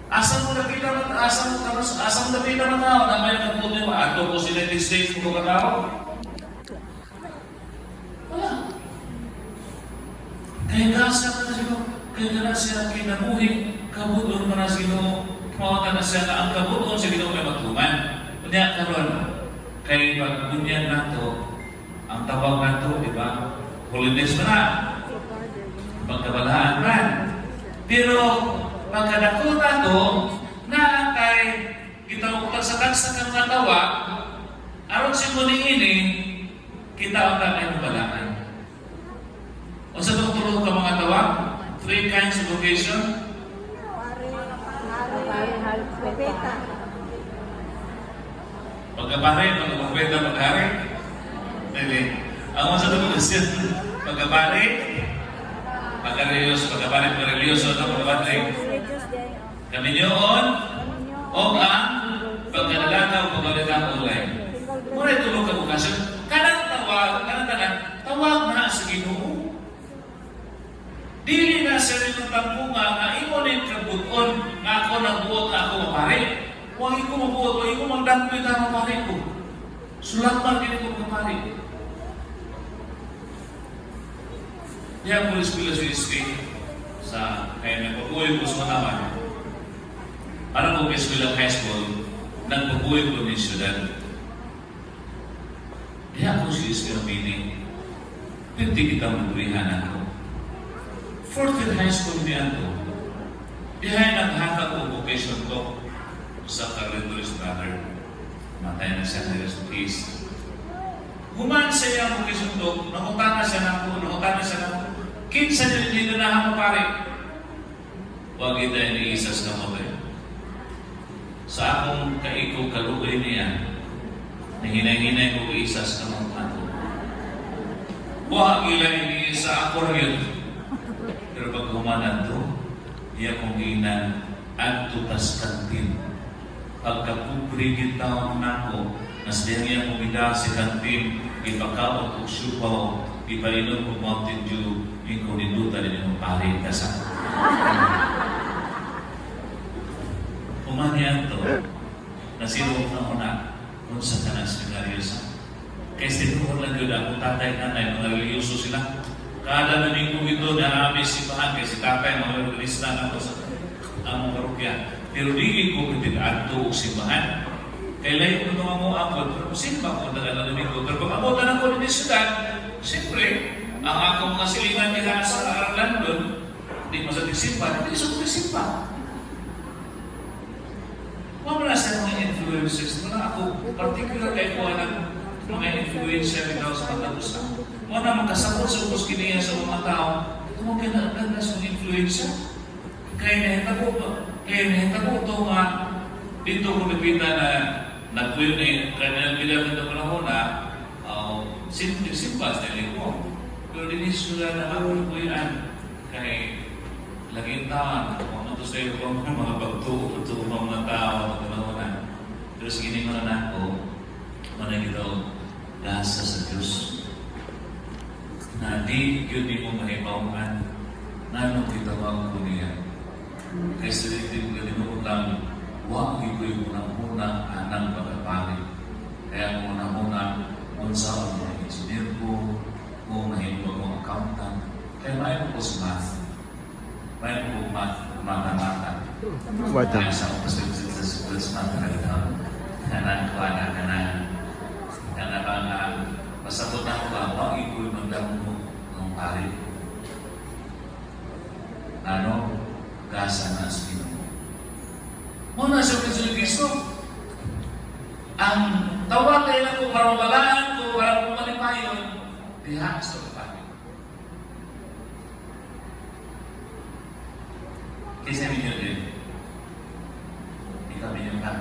Asam mo nakita man asam nakita man tao na may nakabuot niyo ato ko sila di stage ko ka tao. Wala. Kaya nasa ka na sino, kaya na siya kinabuhi, kabuton mo na sino, kumawag na siya na ang kabuton sa Ginoo may magtuman. Kunya karon, kaya pag-bunyan na to, ang tawag na to, di ba? Holiness mo na. Pagkabalaan na. Pero, pagkadako na to, na kay gitawag sa kansa kang matawag, aron si muning ini, kita ang takay mabalaan. O sa tutulog ka mga tawag? 3 kinds of vocation? Pagkapare, pagkapapweta, pagkari? Pwede. Ang mga sa tutulog siya, pagkapare, pagkareliyoso, pagkapare, pagkareliyoso, pagkapare. Kaminyoon, o ang pagkadalata o pagkadalata online. Muna itulog ka bukasyon. Kanang tawag na sa Ginoo. Dili na sa rin ng tampunga na imonin kabuton nga ako nagbuot na ako mapare. Huwag ko mabuot, huwag ko magdampoy na mapare ko. Sulat man din ko mapare. Diyan po eskwela sa history sa kaya nagpabuhay ko sa naman. Para po eskwela high school, nagpabuhay ko ni siyudad. Diyan po sa eskwela meeting, pinti kita magbuhihan ako. 4th high school niya ito. Dihay naghaka ko vocation ko sa Carlitos brother. Matay na siya sa peace. Human sa iya vocation to, nakutana siya na ako. Kinsa niya dito na ako pare. Huwag ita ni Isas na mo tayo. Sa akong kaiko kalugay niya, nahinay-hinay ko Isas na mo tayo. Huwag ilan ni sa ako rin. humanan to, iya kong inan, at tutas kantin. Pagkapupri taon nako, nas diyan iya kong ida si kantin, ipakaot o syupaw, ipainom ko Mountain Dew, ikaw niluta din yung pari kasa. Umanihan to, nasilong na una, kung sa kanas ni Mariosa. Kaya sinuhon lang yun ako, tatay, nanay, mga religyoso sila. Kada naming kumito na amis si Pahan, kaya si tatay, mga religyoso na ako sa among parokya. Pero di ko pinag-adto o si Pahan. Kaya layo ko nung mo ako, pero sino ba ako na naming ko? Pero pag abutan ako ng siyudad, siyempre, ang akong mga silingan nila sa London, di mo sa tisimpa, hindi sa tisimpa. Wala sa mga influencers, wala ako, particular kay ko ng mga influencer nila sa patagusan. Wala magkasabot sa ubos kiniya sa mga tao, kung kinaganda sa influencer. Kaya nahitago ito nga, dito ko nagpita na nagpuyo na kanya bilang ito panahon na simpas na ko. Pero dinis ko na ako nagpuyaan kay laging taon, kung ito sa iyo mga pagtuo mga tao at panahon na. Pero sige mo na ako, managitaw gasa sa Diyos na di yun di mo mahipaungan na nung kitawag ko niya. Kaya silitin ko din lang, huwag iko'y unang-unang anang pagkapalit. Kaya unang-unang unsa ang mga engineer ko, kung nahinuwag mga accountant. Kaya mayroon ko sa math. Mayroon ko mata-mata. Kaya sa ako sa mata-mata. Kanan ko, kanan. Karena bang pasabot ako ba, iko'y magdamo ng pari. Ano? Gasa na sa Pinoy. Muna sa Kristo, ang tawag kayo na kung marambalaan ko, parang pumalipayon, diha sa kapatid. Kaya ninyo din, ikaw ninyo ka.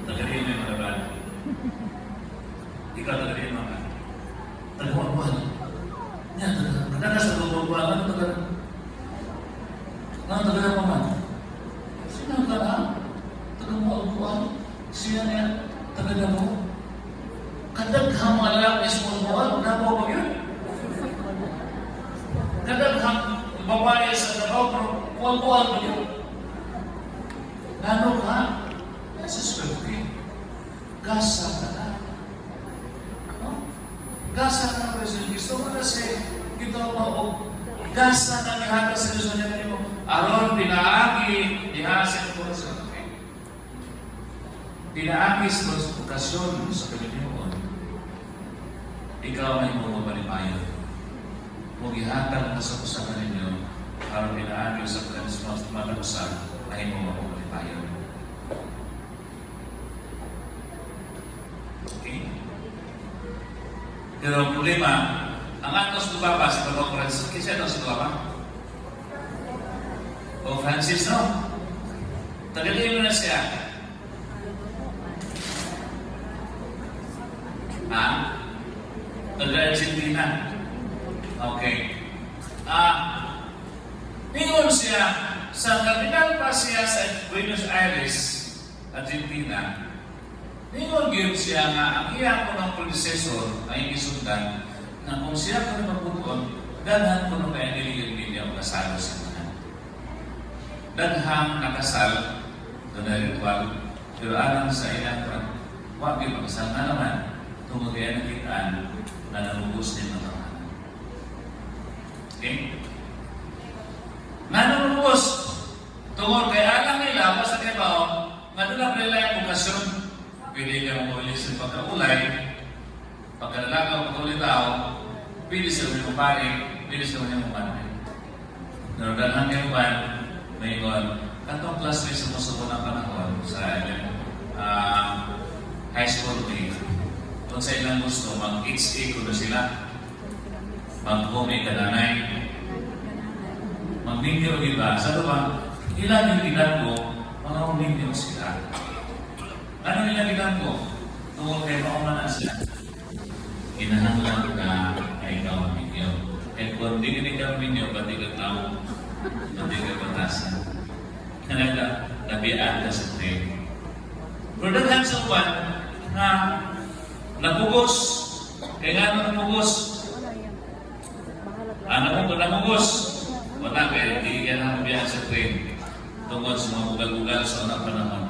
Tagarin mo yung mga bala. Ikaw tagarin mo ka. Tagawan-buwan. Yan, tagawan sa tagawan-buwan. Ano tagawan? Ano tagawan mo man? Sino ka na? Tagawan-buwan. Siya niya, tagawan mo. Kadaghang alam is buwan, nabawa yun. Kadaghang babae sa trabaho, buwan-buwan mo yun. Lalo ka, nasa swerte. Gasa ka na. Gasa ka na President Cristo. Kasi ito mo, gasa na nihata sa Diyos na niya mo. Aron, pinaagi, nihasin ko sa kapatid. Pinaagi sa okasyon sa Panginoon. Ikaw ay mo mapalipayan. Kung ihatag na sa kusakan ninyo, aron pinaagi sa matagusan, ay mo mapalipayan. Okay? Pero ang problema, ang atos dubaba sa Pagong Francis, kasi ano sa dubaba? O Francis, no? Tagalin mo na siya. Ha? Taga-Argentina. Okay. Ningon siya, sa kapital pa siya sa Buenos Aires, Argentina, ningon yun siya nga, ang iya ko ng predecessor ay isundan na kung siya ko na magbuton, danhan ko nung kaya niligyan niya ang kasalo sa mga. Danhang nakasal, doon na ritual, pero alam sa ilang huwag yung magkasal na naman, tungkol kaya nakitaan na namubos din ng mga. Okay? Nga namubos, tungkol kaya alam nila, basta kayo ba, nga doon na nila yung bukasyon, pwede ka mamulis sa pagkaulay, pagkalagaw, pagkulitaw, pwede sila may mapari, pwede sila may mapari. Narodahan kayo ba, may iwan, katong classmate sa musuko ng panahon sa high school day, kung sa ilang gusto, mag-HA ko na sila, mag-home kananay, mag-video iba, sa diba, ilan yung ilan ko, mga video sila. Ano nilagitan ko? Tungkol kay mauna na sila. Kinahanglan ka ay ikaw ang video. Kaya kung di ka ninyo, pati ka tao, pati ka batasan. Kanala, nabiyaan ka sa train. Pero daghan sa uban, na napugos. Kaya nga napugos. Anak mo napugos. Wala kaya, hindi ka na nabiyaan sa train. Tungkol sa mga ugal-ugal sa unang panahon.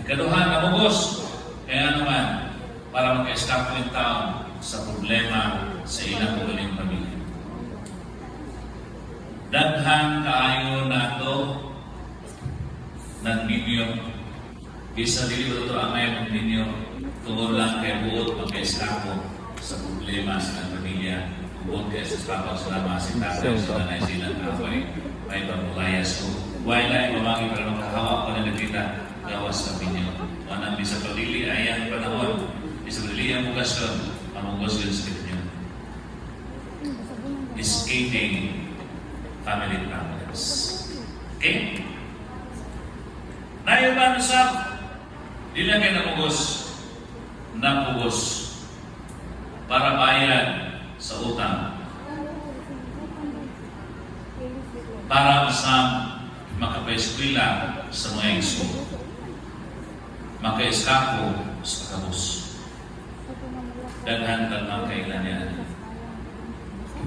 Ikaduhan, napugos. Kaya naman, para maka-stop yung tao sa problema sa ilang ugaling pamilya. Daghang kaayo na ito ng ninyo. Isa dili ito ang ngayon ng ninyo tungkol lang kay buot maka-stop sa problema sa pamilya. Buot kay sa stop sa mga sintatay sa nanay silang away. May pamulayas ko. Wala yung mamangin para makahawa ko na nakita gawas sa ninyo. Manang bisa pagdili ayan panahon. Bisa pagdili ang mugasyon. Ang mugasyon sa inyo. Escaping family problems. Okay? Nayo ba nasab? Di lang kayo napugos para bayad sa utang. Para masam makapaeskwela sa mga igso. Maka-eskapo sa kabus. Daghan lang kailan yan.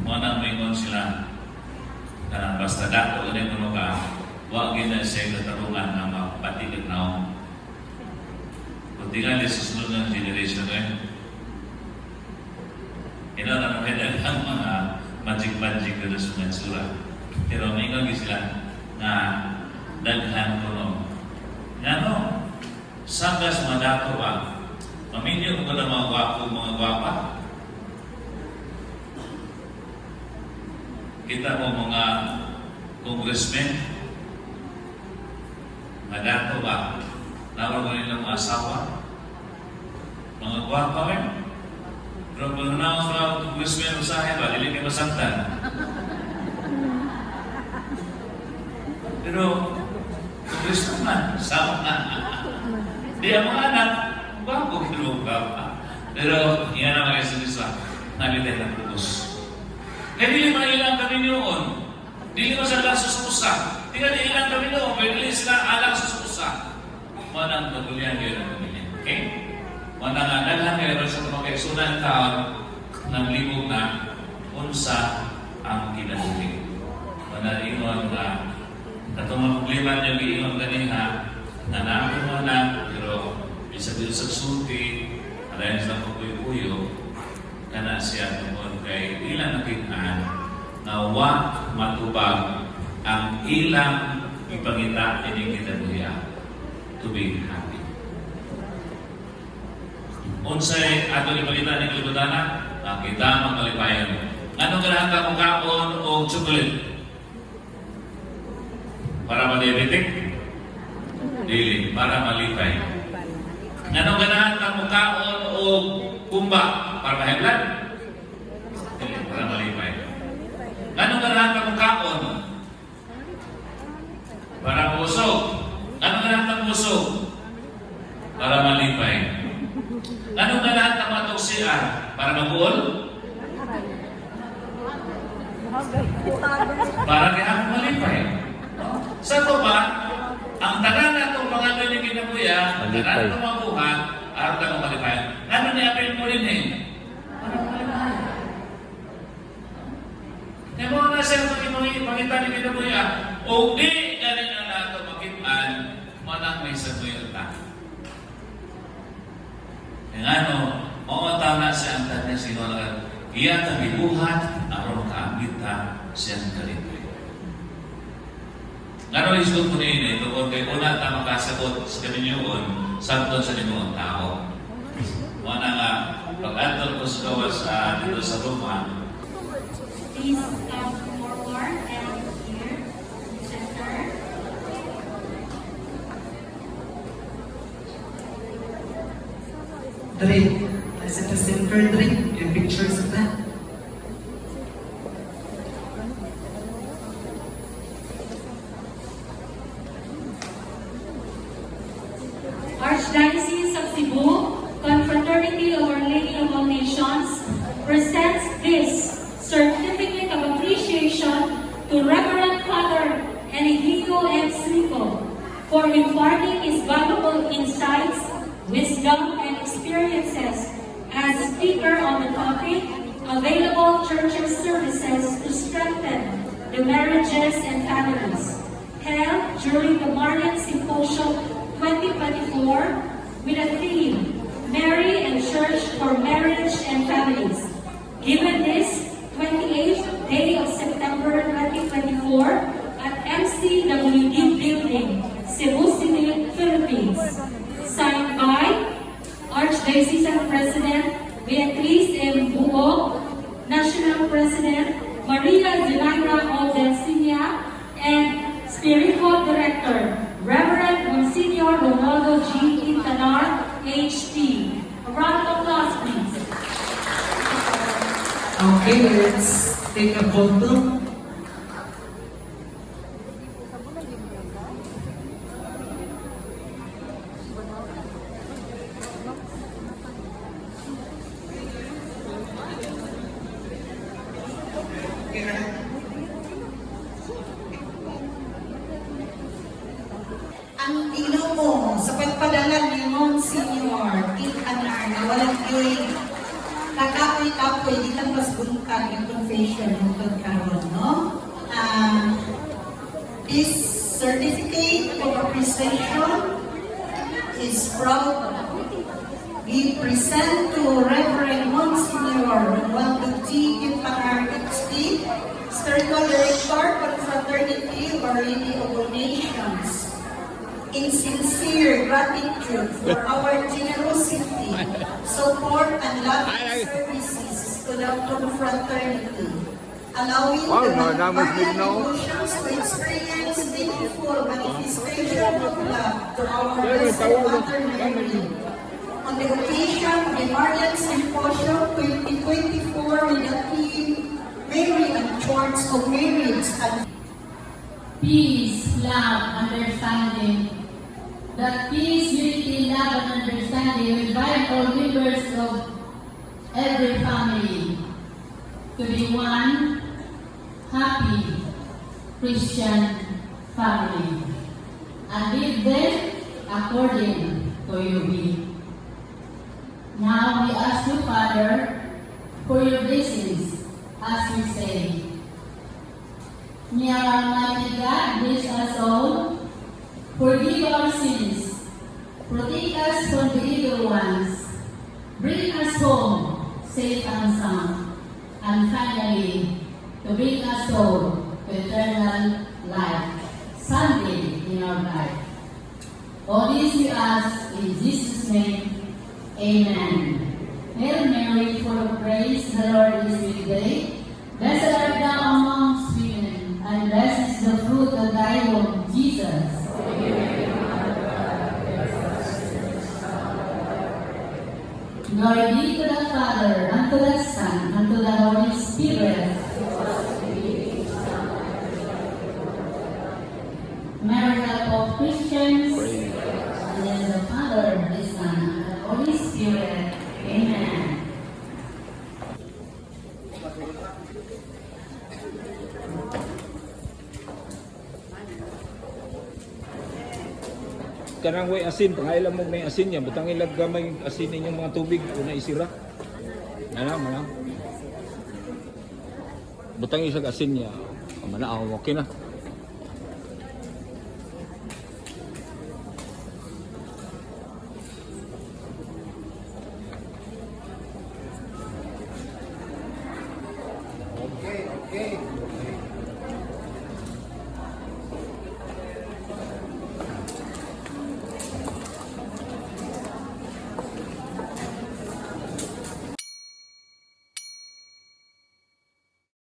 Muna maingon sila na basta dato ulit mo ka, huwag gina siya katarungan na mapatigil na ako. Kung tingnan din sa sunod ng generation na daghang mga magic-magic na sa mga sura. Pero maingon sila na daghan ko no. Nga sangga sa mga dato ba? Maminyo ko na mga wapo, mga gwapa. Kita mo mga congressmen, mga dato ba? Nawag mo nilang mga asawa, mga gwapa rin. Pero kung naman sa mga congressmen, usahin ba? Dili kayo masaktan. Pero, congressman man, sama na. Di ang mga anak, bago kinugapa. Pero, yan ang mga isa-isa, nalitay ng pugos. Kaya dili man ilang kami noon. Dili man sila sa susa. Di ka ilang kami noon, pero dili sila alang sa susa. Manang magulyan yun ang pamilya. Okay? Manang daghan kayo sa mga kaisunan taon ng libog na unsa ang kinabuhi. Manang ingon na katong problema niyo giingon kaniha na namin mo na, pero bisa dito sa sulti, alayan sa kukuyo-kuyo, kana siya tungkol kay ilang nakitaan na wa matubag ang ilang ipangita ining kinabuhi to be happy. Unsay ato ipangita ni kalibutana, kita magkalipayan. Anong ganahan ka mong kaon o chocolate? Para madiabetic? Dili, para malipay. Anong ganahan ka mong kaon o kumba? Para maheblan? Dili, para malipay. Anong ganahan ka mong kaon? Para busog. Anong ganahan ka mong busog? Para malipay. Anong ganahan ka matuksian? Para mabuol? Para kaya malipay. Sa ito ba, ang tanan na itong mga doon yung kinabuya, tanan itong mga buhat, araw ka ng malipay. Ano ni-apel mo rin eh? Para malipay. Kaya mga nasa yung pangita ni kinabuya, o di galing na nato makitaan, manang may sabuyo ta. Yang ano, maunta na siya ang tatay sinulakan, iya kang ibuhat, araw kaambit ta siyang kalitoy. Nga rin isot mo rin ito, kung kayo una na makasagot sa kaminyoon, sabton sa ninyong tao. Mga nga, pag-antol ko sa gawas dito sa Roma. Please come forward and here, center. Dre, as a center, Dre, yung pictures of that. Archdiocese of Cebu, Confraternity of Our Lady of All Nations, presents this for imparting his valuable insights, wisdom, and experiences as a speaker on the topic, Available Churches Services to Strengthen the Marriages and Families, held during the Marian Symposium 2024 with a theme, Mary and Church for Marriage and Families. Given this 28th day of September 2024 at MCWD Building, Cebu City, Philippines. Signed by Archdiocesan President Beatriz M. Buo, National President Maria Zelaira Aldencinia, and Spiritual Director Reverend Monsignor Ronaldo G. Quintanar, H.T. A round of applause, please. Okay, let's take a photo. Ang Ginoo sa pagpadala ni Monsignor Quintanar na walang yoy kakapoy-kapoy di lang mas buntag yung confession ng pagkaroon, no? This certificate of appreciation is proud we present to Reverend Monsignor Ronaldo G. Quintanar, HT, Spiritual Director, Confraternity of Our Lady of All Nations, in sincere gratitude for our generosity, support, and loving services to the confraternity, allowing the Marian devotions to experience meaningful manifestation of love to our Blessed Mother Mary. On the occasion of the Marian Symposium 2024 with the theme, Mary and Church of Marriage and Peace, love, understanding. That peace, unity, love, and understanding will bind all members of every family to be one happy Christian family and live them according to your will. Now we ask you, Father, for your blessings as we say, May our Almighty God bless us all, forgive our sins, protect us from the evil ones, bring us home safe and sound, and finally, to bring us all to eternal life, someday in our life. All this we ask in Jesus' name, Amen. Hail Mary, full of grace, the Lord is with thee. Blessed art thou amongst women, and blessed is the fruit of thy womb, Jesus. Glory be to the Father, and to the Son, and to the Holy Spirit. Miracle of Christians, and in the Father, the Son, and the Holy Spirit. Amen. Kanang way asin, pangailan mo may asin niya, butang ilag gamay asin ninyong mga tubig o na isira. Mana. Butang isag asin niya, mana okay na. Okay.